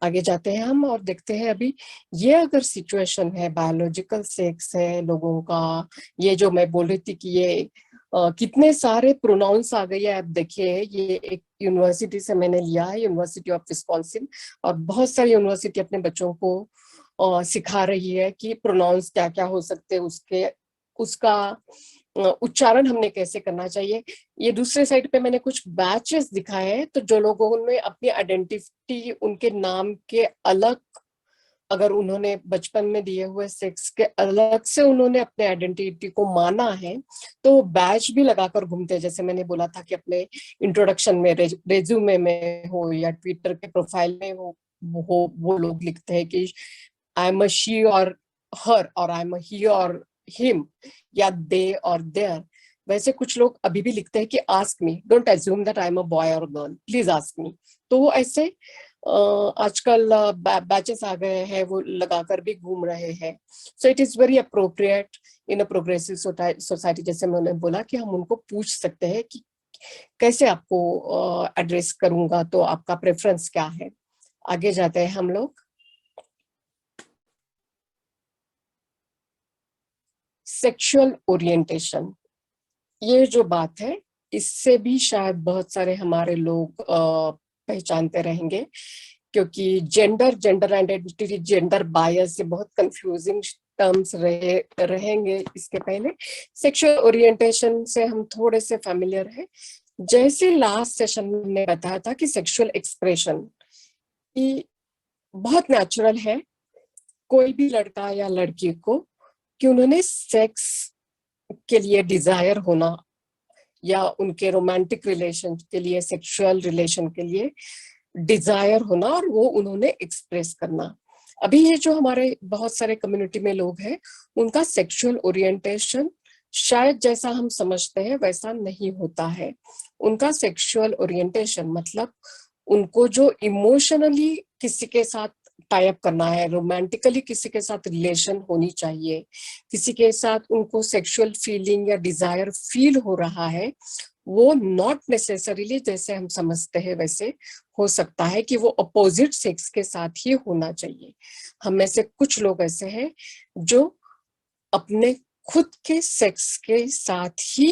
आगे जाते हैं हम और देखते हैं अभी ये अगर सिचुएशन है, बायोलॉजिकल सेक्स है लोगों का, ये जो मैं बोल रही थी कि ये कितने सारे प्रोनाउंस आ गए हैं। आप देखिए ये एक यूनिवर्सिटी से मैंने लिया है, यूनिवर्सिटी ऑफ विस्कॉन्सिन, और बहुत सारी यूनिवर्सिटी अपने बच्चों को सिखा रही है कि प्रोनाउंस क्या क्या हो सकते हैं, उसका उच्चारण हमने कैसे करना चाहिए। ये दूसरे साइड पे मैंने कुछ बैचेस दिखाए हैं, तो जो लोगों ने अपनी आइडेंटिटी उनके नाम के अलग, अगर उन्होंने बचपन में दिए हुए सेक्स के अलग से उन्होंने अपने आइडेंटिटी को माना है, तो वो बैच भी लगाकर घूमते हैं। जैसे मैंने बोला था कि अपने इंट्रोडक्शन में, रेज्यूमे में हो या ट्विटर के प्रोफाइल में हो, वो लोग लिखते हैं कि आई एम अ शी और हर, और आई एम अ ही और हिम, या दे और देयर। वैसे कुछ लोग अभी भी लिखते हैं कि ask me, don't assume that I am a boy और गर्ल, प्लीज आस्क मी। तो वो ऐसे आजकल बैचेस आ गए हैं, वो लगाकर भी घूम रहे हैं। So it is very appropriate in a progressive society, जैसे मैंने बोला, कि हम उनको पूछ सकते हैं कि कैसे आपको एड्रेस करूंगा, तो आपका प्रेफरेंस क्या है। आगे जाते हैं हम लोग। सेक्सुअल ओरिएंटेशन, ये जो बात है इससे भी शायद बहुत सारे हमारे लोग पहचानते रहेंगे, क्योंकि जेंडर आइडेंटिटी, जेंडर बायस, से बहुत कंफ्यूजिंग टर्म्स रहेंगे इसके पहले। सेक्सुअल ओरिएंटेशन से हम थोड़े से फेमिलियर हैं। जैसे लास्ट सेशन में हमने बताया था कि सेक्सुअल एक्सप्रेशन की बहुत नेचुरल है कोई भी लड़का या लड़की को, कि उन्होंने सेक्स के लिए डिजायर होना, या उनके रोमांटिक रिलेशन के लिए, सेक्सुअल रिलेशन के लिए डिजायर होना, और वो उन्होंने एक्सप्रेस करना। अभी ये जो हमारे बहुत सारे कम्युनिटी में लोग हैं, उनका सेक्सुअल ओरिएंटेशन शायद जैसा हम समझते हैं वैसा नहीं होता है। उनका सेक्सुअल ओरिएंटेशन मतलब उनको जो इमोशनली किसी के साथ टाइप करना है, रोमांटिकली किसी के साथ रिलेशन होनी चाहिए, किसी के साथ उनको सेक्सुअल फीलिंग या डिजायर फील हो रहा है, वो नॉट नेसेसरीली जैसे हम समझते हैं वैसे हो सकता है कि वो अपोजिट सेक्स के साथ ही होना चाहिए। हम में से कुछ लोग ऐसे हैं जो अपने खुद के सेक्स के साथ ही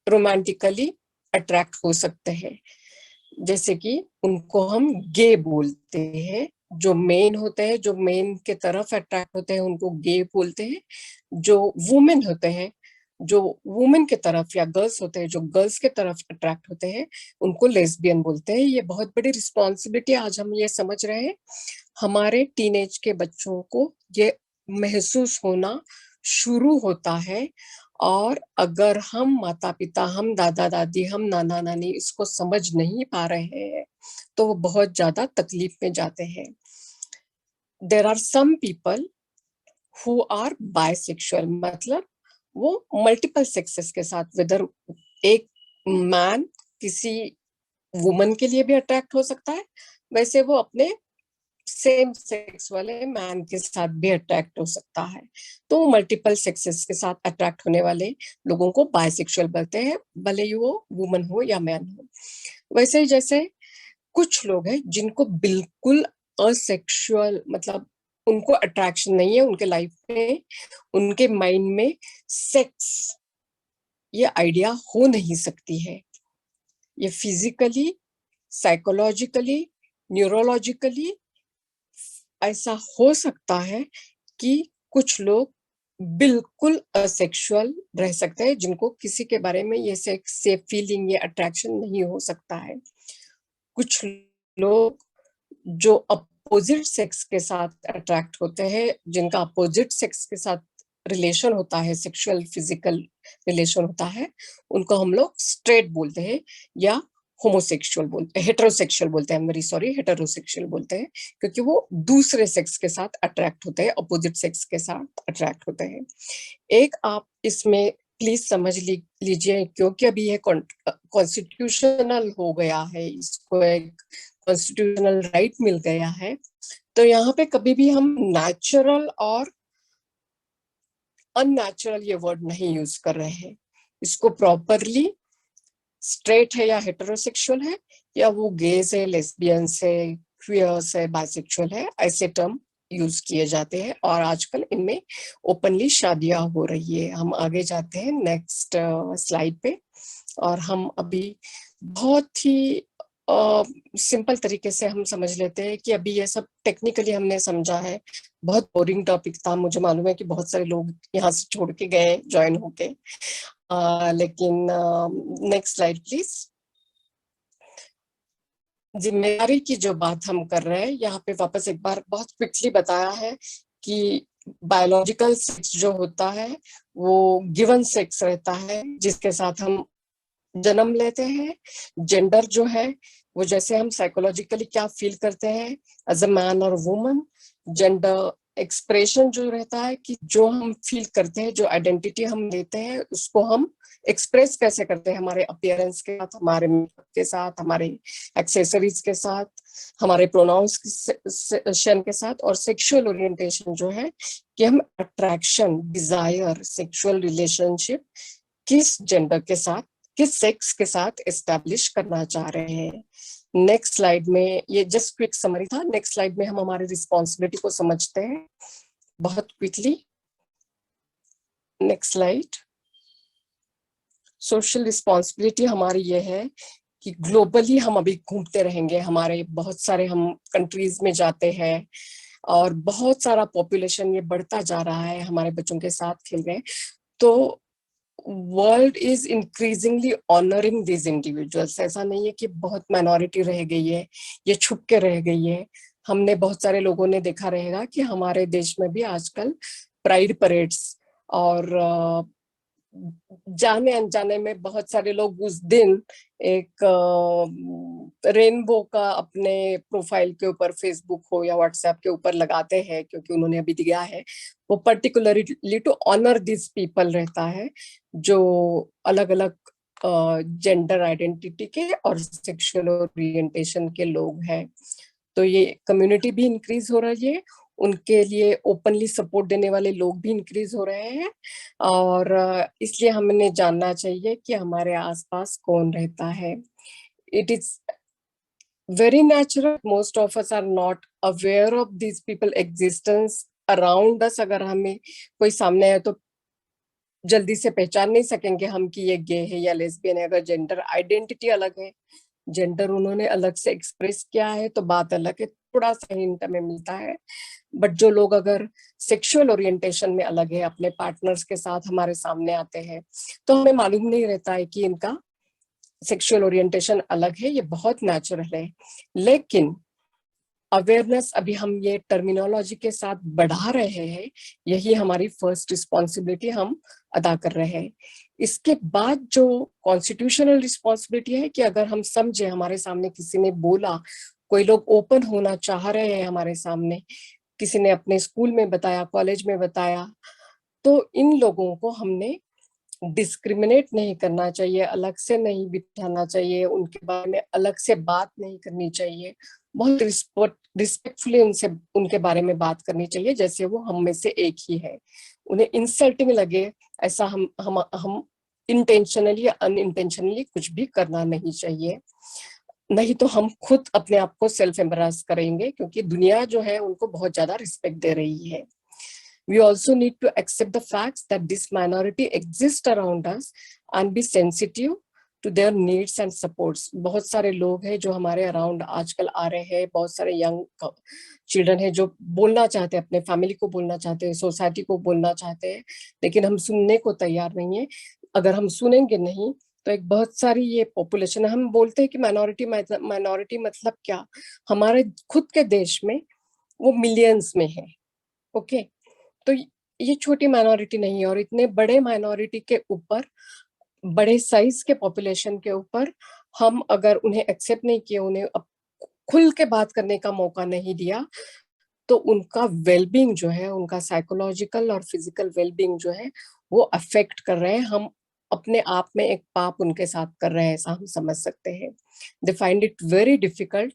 रोमांटिकली अट्रैक्ट हो सकते हैं। जैसे कि उनको हम गे बोलते हैं, जो मेन होते हैं, जो मेन के तरफ अट्रैक्ट होते हैं उनको गे बोलते हैं। जो वुमेन होते हैं, जो वुमेन के तरफ, या गर्ल्स होते हैं जो गर्ल्स के तरफ अट्रैक्ट होते हैं, उनको लेस्बियन बोलते हैं। ये बहुत बड़ी रिस्पॉन्सिबिलिटी, आज हम ये समझ रहे हैं, हमारे टीनेज के बच्चों को ये महसूस होना शुरू होता है। और अगर हम माता पिता, हम दादा दादी, हम नाना नानी इसको समझ नहीं पा रहे हैं, तो वो बहुत ज्यादा तकलीफ में जाते हैं। There are some people who are bisexual, मतलब वो मल्टीपल सेक्सेस के साथ, वेदर एक मैन किसी वुमन के लिए भी अट्रैक्ट हो सकता है, वैसे वो अपने सेम सेक्स वाले मैन के साथ भी अट्रैक्ट हो सकता है। तो मल्टीपल सेक्सेस के साथ अट्रैक्ट होने वाले लोगों को बायसेक्सुअल बोलते हैं, भले ही वो वुमन हो या मैन हो। वैसे ही जैसे कुछ लोग हैं जिनको बिल्कुल असेक्सुअल, मतलब उनको अट्रैक्शन नहीं है उनके लाइफ में, उनके माइंड में सेक्स ये आइडिया हो नहीं सकती है। ये फिजिकली, साइकोलॉजिकली, न्यूरोलॉजिकली ऐसा हो सकता है कि कुछ लोग बिल्कुल असेक्सुअल रह सकते हैं, जिनको किसी के बारे में ये सेक्स से फीलिंग या अट्रैक्शन नहीं हो सकता है। कुछ लोग जो अपोजिट सेक्स के साथ अट्रैक्ट होते हैं, जिनका अपोजिट सेक्स के साथ रिलेशन होता है, सेक्सुअल फिजिकल रिलेशन होता है, उनको हम लोग स्ट्रेट बोलते हैं या होमोसेक्सुअल बोलते हैं, हेटेरोसेक्सुअल बोलते हैं, मेरी सॉरी, हेटेरोसेक्सुअल बोलते हैं, क्योंकि वो दूसरे सेक्स के साथ अट्रैक्ट होते हैं, अपोजिट सेक्स के साथ अट्रैक्ट होते हैं। एक आप इसमें प्लीज समझ लीजिए, क्योंकि अभी ये कॉन्स्टिट्यूशनल हो गया है, इसको एक कॉन्स्टिट्यूशनल राइट मिल गया है, तो यहाँ पे कभी भी हम नेचुरल और अननेचुरल ये वर्ड नहीं यूज कर रहे हैं। इसको प्रॉपरली स्ट्रेट है या हेटेरोसेक्सुअल है, या वो गेज है, लेस्बियंस है, क्वियर्स है, बाइसेक्सुअल है, ऐसे टर्म यूज किए जाते हैं। और आजकल इनमें ओपनली शादियां हो रही है। हम आगे जाते हैं नेक्स्ट स्लाइड पे, और हम अभी बहुत ही सिंपल तरीके से हम समझ लेते हैं कि अभी ये सब टेक्निकली हमने समझा है। बहुत बोरिंग टॉपिक था, मुझे मालूम है कि बहुत सारे लोग यहाँ से छोड़ के गए ज्वाइन होके, लेकिन नेक्स्ट स्लाइड प्लीज। जिम्मेदारी की जो बात हम कर रहे हैं यहाँ पे वापस एक बार बहुत क्विकली बताया है कि बायोलॉजिकल सेक्स जो होता है वो गिवन सेक्स रहता है, जिसके साथ हम जन्म लेते हैं। जेंडर जो है वो जैसे हम साइकोलॉजिकली क्या फील करते हैं एज अ मैन और वुमन, जेंडर एक्सप्रेशन जो रहता है कि जो हम फील करते हैं, जो आइडेंटिटी हम देते हैं, उसको हम एक्सप्रेस कैसे करते हैं, हमारे अपीयरेंस के साथ, हमारे मेकअप के साथ, हमारे एक्सेसरीज के साथ, हमारे प्रोनाउंसिएशन के साथ। और सेक्सुअल ओरिएंटेशन जो है कि हम अट्रैक्शन, डिजायर, सेक्सुअल रिलेशनशिप किस जेंडर के साथ, किस सेक्स के साथ एस्टैब्लिश करना चाह रहे हैं। नेक्स्ट स्लाइड में ये जस्ट क्विक समरी था। नेक्स्ट स्लाइड में हम हमारी रिस्पॉन्सिबिलिटी को समझते हैं बहुत quickly. Next slide. Social responsibility हमारी ये है कि ग्लोबली हम अभी घूमते रहेंगे, हमारे बहुत सारे हम कंट्रीज में जाते हैं और बहुत सारा पॉपुलेशन ये बढ़ता जा रहा है, हमारे बच्चों के साथ खेल रहे हैं, तो world is increasingly honouring this individuals. ऐसा नहीं है कि बहुत माइनॉरिटी रह गई है, ये छुप के रह गई है। हमने बहुत सारे लोगों ने देखा रहेगा कि हमारे देश में भी आजकल प्राइड परेड्स और जाने अनजाने में बहुत सारे लोग उस दिन एक रेनबो का अपने प्रोफाइल के ऊपर, फेसबुक हो या व्हाट्सएप के ऊपर लगाते हैं, क्योंकि उन्होंने अभी दिया है। वो particularly to honour this people रहता है, जो अलग अलग जेंडर आइडेंटिटी के और सेक्सुअल ओरिएंटेशन के लोग हैं। तो ये कम्युनिटी भी इंक्रीज हो रही है, उनके लिए ओपनली सपोर्ट देने वाले लोग भी इंक्रीज हो रहे हैं, और इसलिए हमें जानना चाहिए कि हमारे आसपास कौन रहता है। It is very natural, most of us are not aware of these people existence around us। अगर हमें कोई सामने है तो जल्दी से पहचान नहीं सकेंगे हम कि ये गे है या लेस्बियन है। अगर जेंडर आइडेंटिटी अलग है, जेंडर उन्होंने अलग से एक्सप्रेस किया है, तो बात अलग है, थोड़ा सा हिंट में मिलता है। बट जो लोग अगर सेक्सुअल ओरिएंटेशन में अलग है, अपने पार्टनर्स के साथ हमारे सामने आते हैं, तो हमें मालूम नहीं रहता है कि इनका सेक्सुअल ओरिएंटेशन अलग है, ये बहुत नेचुरल है। लेकिन अवेयरनेस अभी हम ये टर्मिनोलॉजी के साथ बढ़ा रहे हैं, यही हमारी फर्स्ट रिस्पॉन्सिबिलिटी हम अदा कर रहे हैं। इसके बाद जो कॉन्स्टिट्यूशनल रिस्पॉन्सिबिलिटी है कि अगर हम समझे, हमारे सामने किसी ने बोला, कोई लोग ओपन होना चाह रहे हैं हमारे सामने, किसी ने अपने स्कूल में बताया, कॉलेज में बताया, तो इन लोगों को हमने डिस्क्रिमिनेट नहीं करना चाहिए, अलग से नहीं बिठाना चाहिए, उनके बारे में अलग से बात नहीं करनी चाहिए। बहुत रिस्पेक्टफुली उनसे, उनके बारे में बात करनी चाहिए जैसे वो हम में से एक ही है। उन्हें इंसल्टिंग लगे ऐसा हम इंटेंशनली या अनइंटेंशनली कुछ भी करना नहीं चाहिए। नहीं तो हम खुद अपने आप को सेल्फ एम्बेरस करेंगे, क्योंकि दुनिया जो है उनको बहुत ज्यादा रिस्पेक्ट दे रही है. We also need to accept the facts that this minority exists around us and be sensitive to their needs and supports. बहुत सारे लोग हैं जो हमारे अराउंड आजकल आ रहे हैं, बहुत सारे यंग चिल्ड्रन हैं जो बोलना चाहते हैं, अपने फैमिली को बोलना चाहते हैं, सोसाइटी को बोलना चाहते हैं, लेकिन हम सुनने को तैयार नहीं है. अगर हम सुनेंगे नहीं तो एक बहुत सारी ये पॉपुलेशन, हम बोलते हैं कि माइनॉरिटी, माइनॉरिटी मतलब क्या, हमारे खुद के देश में वो मिलियंस में है. ओके, तो ये छोटी माइनॉरिटी नहीं है, और इतने बड़े माइनॉरिटी के ऊपर, बड़े साइज के पॉपुलेशन के ऊपर हम अगर उन्हें एक्सेप्ट नहीं किए, उन्हें अब खुल के बात करने का मौका नहीं दिया, तो उनका वेलबींग जो है, उनका साइकोलॉजिकल और फिजिकल वेलबींग जो है वो अफेक्ट कर रहे हैं. हम अपने आप में एक पाप उनके साथ कर रहे हैं, ऐसा हम समझ सकते हैं. They find it very difficult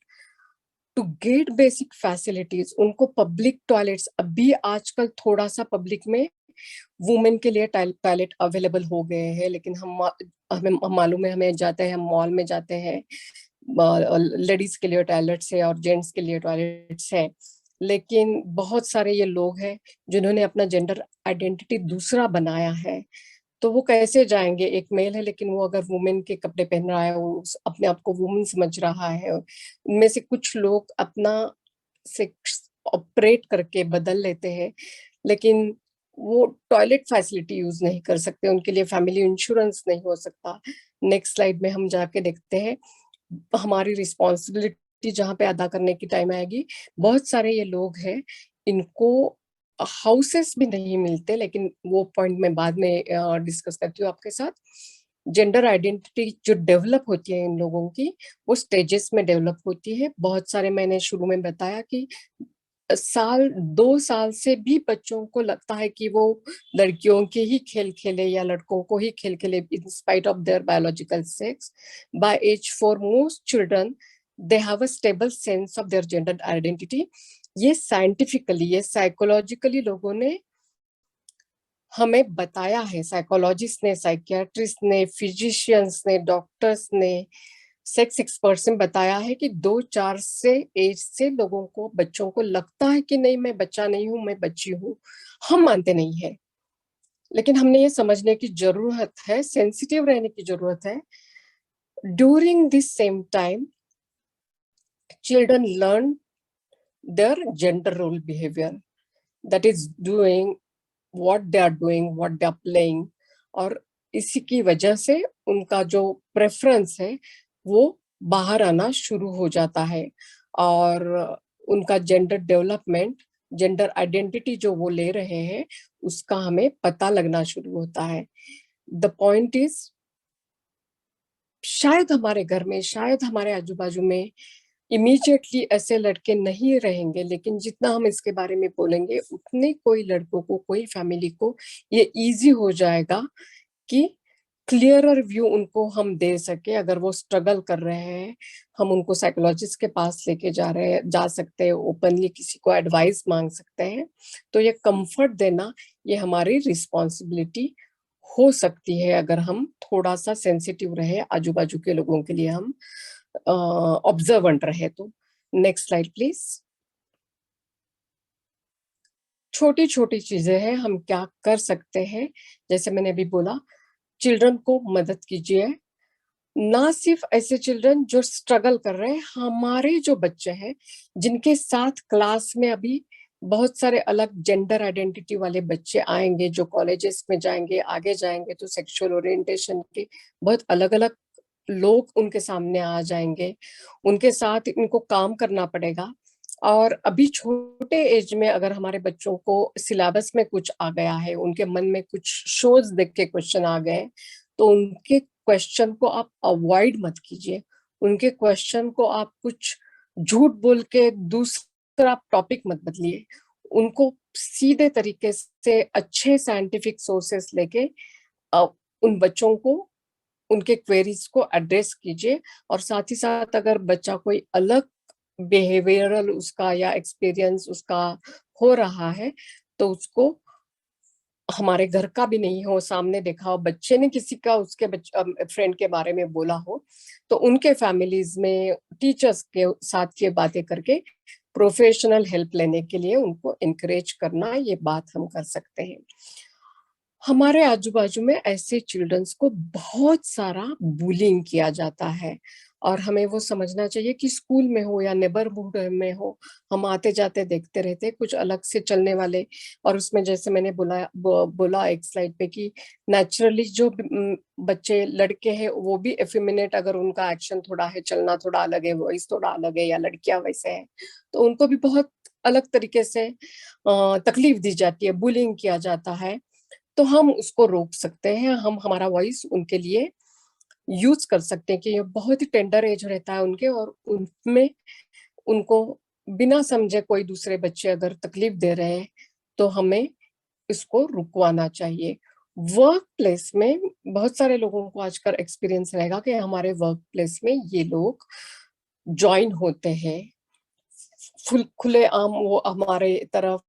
to get basic facilities. उनको पब्लिक टॉयलेट्स, अभी आजकल थोड़ा सा पब्लिक में वुमेन के लिए टॉयलेट अवेलेबल हो गए हैं, लेकिन हमें मालूम है, हमें जाते हैं, हम मॉल में जाते हैं, लेडीज के लिए टॉयलेट्स है और जेंट्स के लिए टॉयलेट्स है. लेकिन बहुत सारे ये लोग हैं जिन्होंने अपना जेंडर आइडेंटिटी दूसरा बनाया है, तो वो कैसे जाएंगे. एक मेल है लेकिन वो अगर वुमेन के कपड़े पहन रहा है, वो अपने आप को वुमेन समझ रहा है. उनमें से कुछ लोग अपना सेक्स ऑपरेट करके बदल लेते हैं, लेकिन वो टॉयलेट फैसिलिटी यूज नहीं कर सकते, उनके लिए फैमिली इंश्योरेंस नहीं हो सकता. नेक्स्ट स्लाइड में हम जाके देखते हैं हमारी रिस्पॉन्सिबिलिटी जहाँ पे अदा करने की टाइम आएगी. बहुत सारे ये लोग हैं, इनको हाउसेस भी नहीं मिलते, लेकिन वो पॉइंट मैं बाद में डिस्कस करती हूँ आपके साथ. जेंडर आइडेंटिटी जो डेवलप होती है इन लोगों की, वो स्टेजेस में डेवलप होती है. बहुत सारे, मैंने शुरू में बताया कि 2 साल से भी बच्चों को लगता है कि वो लड़कियों के ही खेल खेले या लड़कों को ही खेल खेले, in spite of their biological sex. By age four most children they have a stable sense of their gender identity. ये साइंटिफिकली, ये साइकोलॉजिकली लोगों ने हमें बताया है, साइकोलॉजिस्ट ने, साइकियाट्रिस्ट ने, फिजिशियंस ने, डॉक्टर्स ने, सेक्स एक्सपर्ट्स ने बताया है कि 2-4 से एज से लोगों को, बच्चों को लगता है कि नहीं मैं बच्चा नहीं हूं, मैं बच्ची हूं. हम मानते नहीं है, लेकिन हमने ये समझने की जरूरत है, सेंसिटिव रहने की जरूरत है. During this same time children learn their gender role behavior, that is doing what they are doing, what they are playing. और इसी की वजह से उनका जो प्रेफरेंस है वो बाहर आना शुरू हो जाता है, और उनका जेंडर डेवलपमेंट, जेंडर आइडेंटिटी जो वो ले रहे हैं उसका हमें पता लगना शुरू होता है. द पॉइंट इज, शायद हमारे घर में, शायद हमारे आजू बाजू में इमीडिएटली ऐसे लड़के नहीं रहेंगे, लेकिन जितना हम इसके बारे में बोलेंगे उतने कोई लड़कों को, कोई फैमिली को ये इजी हो जाएगा कि क्लियरर व्यू उनको हम दे सके. अगर वो स्ट्रगल कर रहे हैं, हम उनको साइकोलॉजिस्ट के पास लेके जा सकते हैं, ओपनली किसी को एडवाइस मांग सकते हैं. तो ये कंफर्ट देना, ये हमारी रिस्पॉन्सिबिलिटी हो सकती है अगर हम थोड़ा सा सेंसिटिव रहे, आजू बाजू के लोगों के लिए हम ऑब्जर्वेंट रहे तो. Next slide please. छोटी छोटी चीजें हैं, हम क्या कर सकते हैं. जैसे मैंने अभी बोला, चिल्ड्रन को मदद कीजिए. ना सिर्फ ऐसे चिल्ड्रन जो स्ट्रगल कर रहे हैं, हमारे जो बच्चे हैं जिनके साथ क्लास में अभी बहुत सारे अलग जेंडर आइडेंटिटी वाले बच्चे आएंगे, जो कॉलेजेस में जाएंगे, आगे जाएंगे तो सेक्सुअल ओरिएंटेशन के बहुत अलग अलग लोग उनके सामने आ जाएंगे. उनके साथ इनको काम करना पड़ेगा. और अभी छोटे एज में अगर हमारे बच्चों को सिलेबस में कुछ आ गया है, उनके मन में कुछ शोज देख के क्वेश्चन आ गए, तो उनके क्वेश्चन को आप अवॉइड मत कीजिए. उनके क्वेश्चन को आप कुछ झूठ बोल के दूसरा टॉपिक मत बदलिए. उनको सीधे तरीके से अच्छे साइंटिफिक सोर्सेस लेके उन बच्चों को, उनके क्वेरीज को एड्रेस कीजिए. और साथ ही साथ अगर बच्चा कोई अलग बिहेवियरल उसका या एक्सपीरियंस उसका हो रहा है, तो उसको हमारे घर का भी नहीं हो, सामने देखा हो, बच्चे ने किसी का, उसके फ्रेंड के बारे में बोला हो, तो उनके फैमिलीज में टीचर्स के साथ ये बातें करके प्रोफेशनल हेल्प लेने के लिए उनको इनकरेज करना, ये बात हम कर सकते हैं। हमारे आजू बाजू में ऐसे चिल्ड्रंस को बहुत सारा बुलिंग किया जाता है, और हमें वो समझना चाहिए कि स्कूल में हो या नेबरहुड में हो, हम आते जाते देखते रहते हैं कुछ अलग से चलने वाले। और उसमें जैसे मैंने बोला एक स्लाइड पे कि नेचुरली जो बच्चे लड़के हैं वो भी एफिमिनेट, अगर उनका एक्शन थोड़ा है, चलना थोड़ा अलग है, वॉइस थोड़ा अलग है, या लड़कियां वैसे हैं, तो उनको भी बहुत अलग तरीके से तकलीफ दी जाती है, बुलिंग किया जाता है। तो हम उसको रोक सकते हैं, हम हमारा वॉइस उनके लिए यूज कर सकते हैं कि ये बहुत ही टेंडर एज रहता है उनके, और उनमें उनको बिना समझे कोई दूसरे बच्चे अगर तकलीफ दे रहे हैं तो हमें इसको रुकवाना चाहिए। वर्क प्लेस में बहुत सारे लोगों को आजकल एक्सपीरियंस रहेगा कि हमारे वर्क प्लेस में ये लोग ज्वाइन होते हैं, खुले आम वो हमारे तरफ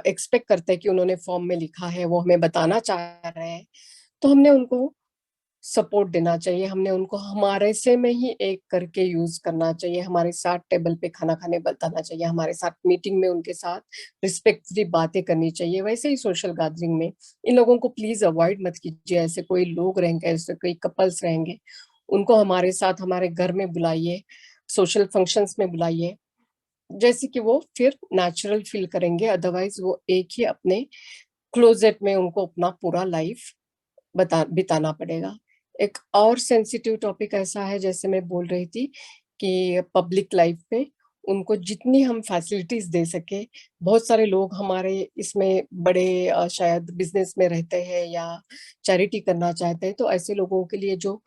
एक्सपेक्ट करते हैं कि उन्होंने फॉर्म में लिखा है, वो हमें बताना चाह रहे हैं, तो हमने उनको सपोर्ट देना चाहिए, हमने उनको हमारे से में ही एक करके यूज करना चाहिए, हमारे साथ टेबल पे खाना खाने बताना चाहिए, हमारे साथ मीटिंग में उनके साथ रिस्पेक्टफुली बातें करनी चाहिए। वैसे ही सोशल गैदरिंग में इन लोगों को प्लीज अवॉइड मत कीजिए। ऐसे कोई लोग रहेंगे, ऐसे कोई कपल्स रहेंगे, उनको हमारे साथ हमारे घर में बुलाइए, सोशल फंक्शंस में बुलाइए, जैसे कि वो फिर नेचुरल फील करेंगे। अदरवाइज वो एक ही अपने क्लोजेट में उनको अपना पूरा लाइफ बिताना पड़ेगा। एक और सेंसिटिव टॉपिक ऐसा है, जैसे मैं बोल रही थी कि पब्लिक लाइफ में उनको जितनी हम फैसिलिटीज दे सके, बहुत सारे लोग हमारे इसमें बड़े शायद बिजनेस में रहते हैं या चैरिटी करना चाहते हैं, तो ऐसे लोगों के लिए जो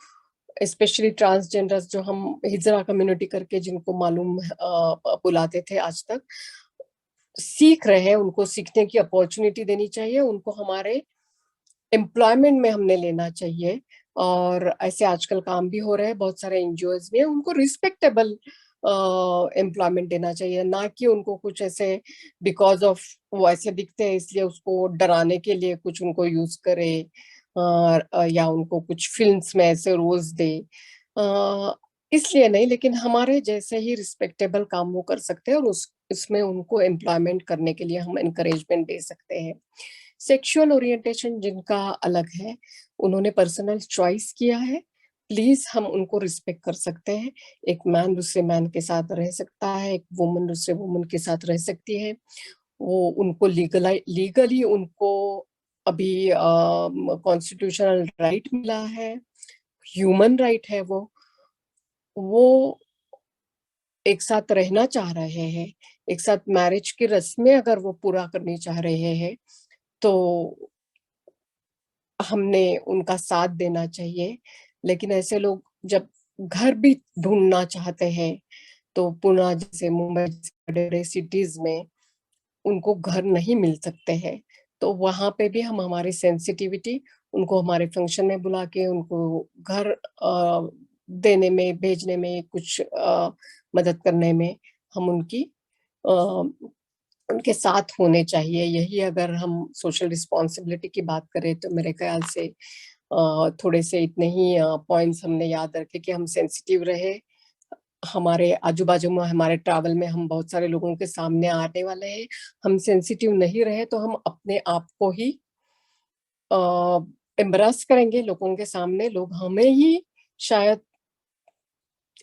स्पेशली ट्रांसजेंडर्स, जो हम हिजरा कम्युनिटी करके जिनको मालूम बुलाते थे, आज तक सीख रहे हैं, उनको सीखने की अपॉर्चुनिटी देनी चाहिए, उनको हमारे एम्प्लॉयमेंट में हमने लेना चाहिए। और ऐसे आजकल काम भी हो रहे हैं बहुत सारे एनजीओज में, उनको रिस्पेक्टेबल एम्प्लॉयमेंट देना चाहिए, ना कि उनको कुछ ऐसे बिकॉज ऑफ वो ऐसे दिखते हैं इसलिए उसको डराने के लिए कुछ उनको यूज करे, या उनको कुछ फिल्म्स में ऐसे रोज दे, इसलिए नहीं, लेकिन हमारे जैसे ही रिस्पेक्टेबल काम वो कर सकते हैं, और उस इसमें उनको एम्प्लॉयमेंट करने के लिए हम encouragement दे सकते हैं। सेक्सुअल ओरिएंटेशन जिनका अलग है, उन्होंने पर्सनल चॉइस किया है, प्लीज हम उनको रिस्पेक्ट कर सकते हैं। एक मैन दूसरे मैन के साथ रह सकता है, एक वुमन दूसरे वुमन के साथ रह सकती है, वो उनको लीगली उनको अभी कॉन्स्टिट्यूशनल राइट मिला है, ह्यूमन राइट है, वो एक साथ रहना चाह रहे हैं, एक साथ मैरिज की रस्में अगर वो पूरा करनी चाह रहे हैं, तो हमने उनका साथ देना चाहिए। लेकिन ऐसे लोग जब घर भी ढूंढना चाहते हैं, तो पुणे जैसे मुंबई जैसे बड़े सिटीज में उनको घर नहीं मिल सकते हैं, तो वहां पे भी हम हमारी सेंसिटिविटी, उनको हमारे फंक्शन में बुला के उनको घर देने में, भेजने में, कुछ मदद करने में, हम उनके साथ होने चाहिए। यही अगर हम सोशल रिस्पॉन्सिबिलिटी की बात करें, तो मेरे ख्याल से थोड़े से इतने ही पॉइंट्स हमने याद रखे कि हम सेंसिटिव रहे। हमारे आजू बाजू में, हमारे ट्रैवल में हम बहुत सारे लोगों के सामने आने वाले हैं, हम सेंसिटिव नहीं रहे तो हम अपने आप को ही एम्बरास करेंगे लोगों के सामने, लोग हमें ही शायद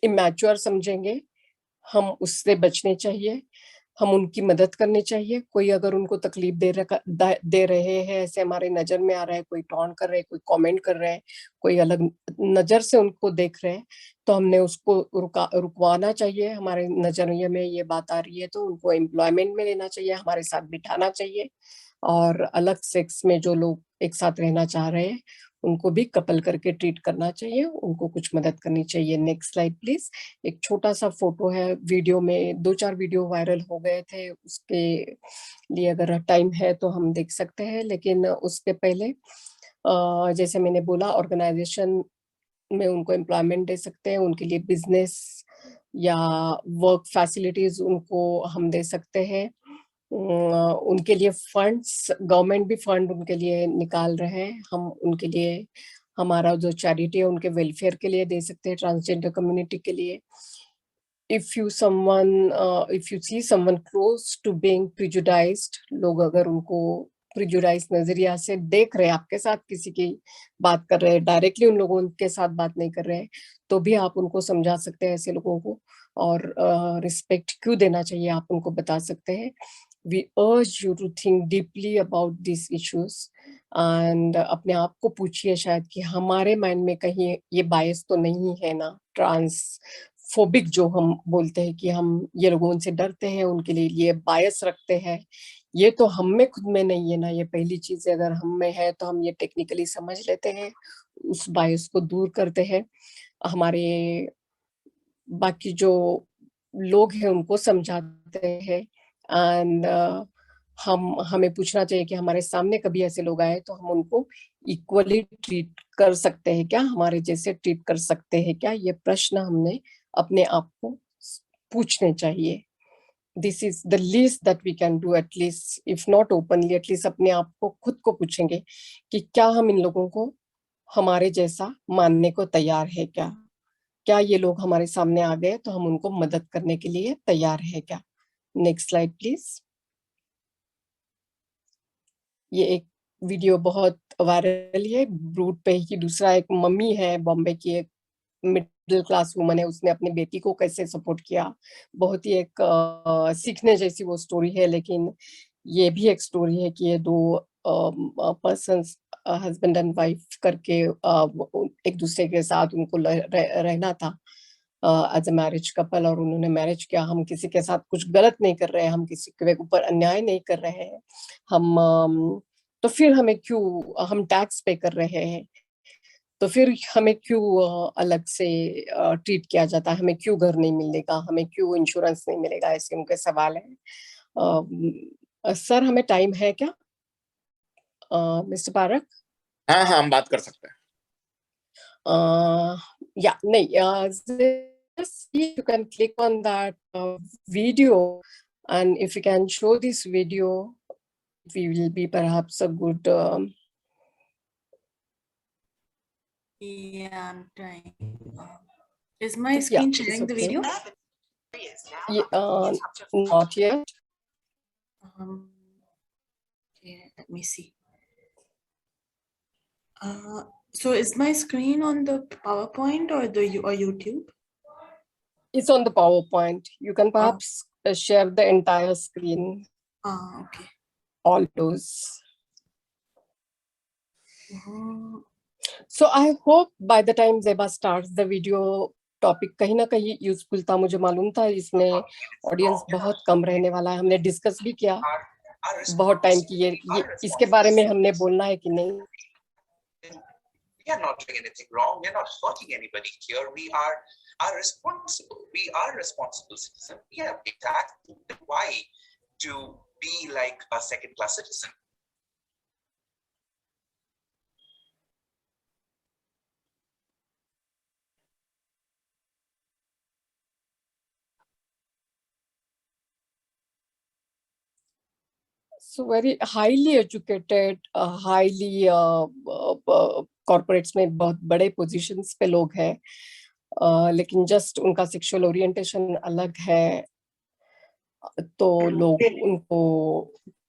इमेच्योर समझेंगे। हम उससे बचने चाहिए, हम उनकी मदद करनी चाहिए। कोई अगर उनको तकलीफ दे रहे हैं, ऐसे हमारे नजर में आ रहा है, कोई टॉन्ट कर रहे हैं, कोई कमेंट कर रहे हैं, कोई अलग नजर से उनको देख रहे हैं, तो हमने उसको रुकवाना चाहिए। हमारे नजरिए में ये बात आ रही है तो उनको एम्प्लॉयमेंट में लेना चाहिए, हमारे साथ बिठाना चाहिए। और अलग सेक्स में जो लोग एक साथ रहना चाह रहे हैं, उनको भी कपल करके ट्रीट करना चाहिए, उनको कुछ मदद करनी चाहिए। Next slide please. एक छोटा सा फोटो है, वीडियो में 2-4 वीडियो वायरल हो गए थे, उसके लिए अगर टाइम है तो हम देख सकते हैं। लेकिन उसके पहले जैसे मैंने बोला, ऑर्गेनाइजेशन में उनको एम्प्लॉयमेंट दे सकते हैं, उनके लिए बिजनेस या वर्क फैसिलिटीज उनको हम दे सकते हैं। उनके लिए फंड्स, गवर्नमेंट भी फंड उनके लिए निकाल रहे हैं, हम उनके लिए हमारा जो चैरिटी है उनके वेलफेयर के लिए दे सकते हैं, ट्रांसजेंडर कम्युनिटी के लिए। if you see someone close to being prejudiced, लोग अगर उनको प्रिजुडाइज नजरिया से देख रहे हैं, आपके साथ किसी की बात कर रहे हैं, डायरेक्टली उन लोगों के साथ बात नहीं कर रहे हैं, तो भी आप उनको समझा सकते हैं ऐसे लोगों को, और रिस्पेक्ट क्यों देना चाहिए आप उनको बता सकते हैं। We urge you to think deeply about these issues and अपने आप को पूछिए शायद कि हमारे माइंड में कहीं ये बायस तो नहीं है ना, ट्रांस फोबिक जो हम बोलते हैं कि हम ये लोगों उनसे डरते हैं, उनके लिए ये बायस रखते हैं, ये तो हम में खुद में नहीं है ना। ये पहली चीज है, अगर हम में है तो हम ये टेक्निकली समझ लेते हैं, उस बायस को दूर करते हैं, हमारे बाकी जो लोग हैं उनको समझाते हैं। एंड हमें पूछना चाहिए कि हमारे सामने कभी ऐसे लोग आए तो हम उनको इक्वली ट्रीट कर सकते हैं क्या, हमारे जैसे ट्रीट कर सकते हैं क्या, ये प्रश्न हमने अपने आप को पूछने चाहिए। This is the least that we can do, at least if not openly, at least अपने आप को खुद को पूछेंगे कि क्या हम इन लोगों को हमारे जैसा मानने को तैयार है क्या, क्या ये लोग हमारे सामने आ गए तो हम उनको मदद करने के लिए तैयार है क्या। Next slide please. ये एक वीडियो बहुत वायरल है, ब्रूट पे ही। दूसरा एक मम्मी है, बॉम्बे की एक मिडिल क्लास वुमन है, उसने अपनी बेटी को कैसे सपोर्ट किया। बहुत ही एक सीखने जैसी वो स्टोरी है, लेकिन ये भी एक स्टोरी है कि ये दो पर्सन्स, हस्बैंड एंड वाइफ करके एक दूसरे के साथ उनको रहना था एज अ मैरिज कपल, और उन्होंने मैरिज किया। हम किसी के साथ कुछ गलत नहीं कर रहे हैं, हम किसी के ऊपर अन्याय नहीं कर रहे हैं, हम तो फिर हमें क्यों, हम टैक्स पे कर रहे हैं तो फिर हमें क्यों अलग से ट्रीट किया जाता है, हमें क्यों घर नहीं मिलेगा, हमें क्यों इंश्योरेंस नहीं मिलेगा, ऐसे उनके सवाल है। सर हमें टाइम है क्या, मिस्टर पारक? हाँ हाँ, हम बात कर सकते हैं। या नहीं, you can click on that video, and if you can show this video, we will be perhaps a good yeah, I'm trying. Is my screen sharing the video? Not yet. Okay, let me see. So is my screen on the PowerPoint or YouTube? It's on the PowerPoint. You can perhaps share the entire screen. Okay. All those. So I hope by the time Zeba starts the video topic कहीं ना कहीं useful था, मुझे मालूम था इसमें audience बहुत कम रहने वाला है। हमने डिस्कस भी किया बहुत टाइम की ये इसके बारे में हमने बोलना है कि नहीं। We are not doing anything wrong. We are not hurting anybody here. We are responsible. We are responsible citizens. We have exactly why to be like a second-class citizen. So very highly educated, highly corporates में बहुत बड़े positions पे लोग हैं, लेकिन just उनका sexual orientation अलग है, तो लोग उनको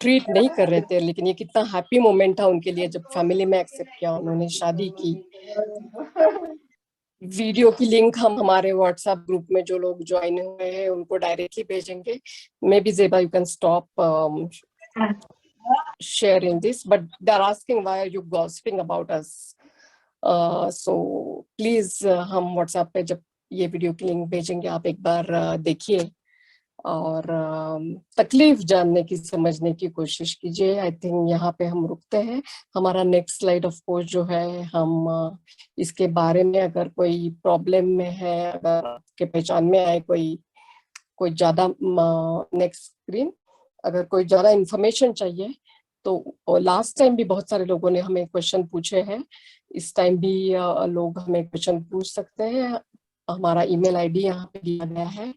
ट्रीट नहीं कर रहे थे। लेकिन ये कितना हैप्पी मोमेंट था उनके लिए जब फैमिली में एक्सेप्ट किया, उन्होंने शादी की। वीडियो की लिंक हम हमारे व्हाट्सएप ग्रुप में जो लोग ज्वाइन हुए हैं उनको डायरेक्टली भेजेंगे। May be Zeba you can stop sharing this, but they're asking why are you gossiping about us, so please हम व्हाट्सएप पे जब ये वीडियो की लिंक भेजेंगे आप एक बार देखिए और तकलीफ जानने की, समझने की कोशिश कीजिए। आई थिंक यहाँ पे हम रुकते हैं। हमारा नेक्स्ट स्लाइड ऑफ कोर्स जो है, हम इसके बारे में अगर कोई प्रॉब्लम में है, अगर आपके पहचान में आए कोई ज्यादा, नेक्स्ट स्क्रीन, अगर कोई ज्यादा इंफॉर्मेशन चाहिए तो लास्ट टाइम भी बहुत सारे लोगों ने हमें क्वेश्चन पूछे हैं, इस टाइम भी लोग हमें क्वेश्चन पूछ सकते हैं। हमारा ईमेल आईडी यहाँ पे दिया गया है,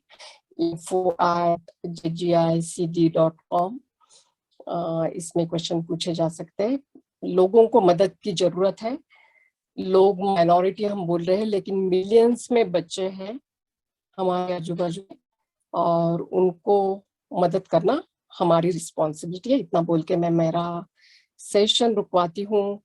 info@ggicd.com। इसमें क्वेश्चन पूछे जा सकते हैं। लोगों को मदद की जरूरत है, लोग माइनॉरिटी हम बोल रहे हैं, लेकिन मिलियंस में बच्चे हैं हमारे आजू बाजू, और उनको मदद करना हमारी रिस्पॉन्सिबिलिटी है। इतना बोल के मैं मेरा सेशन रुकवाती हूँ।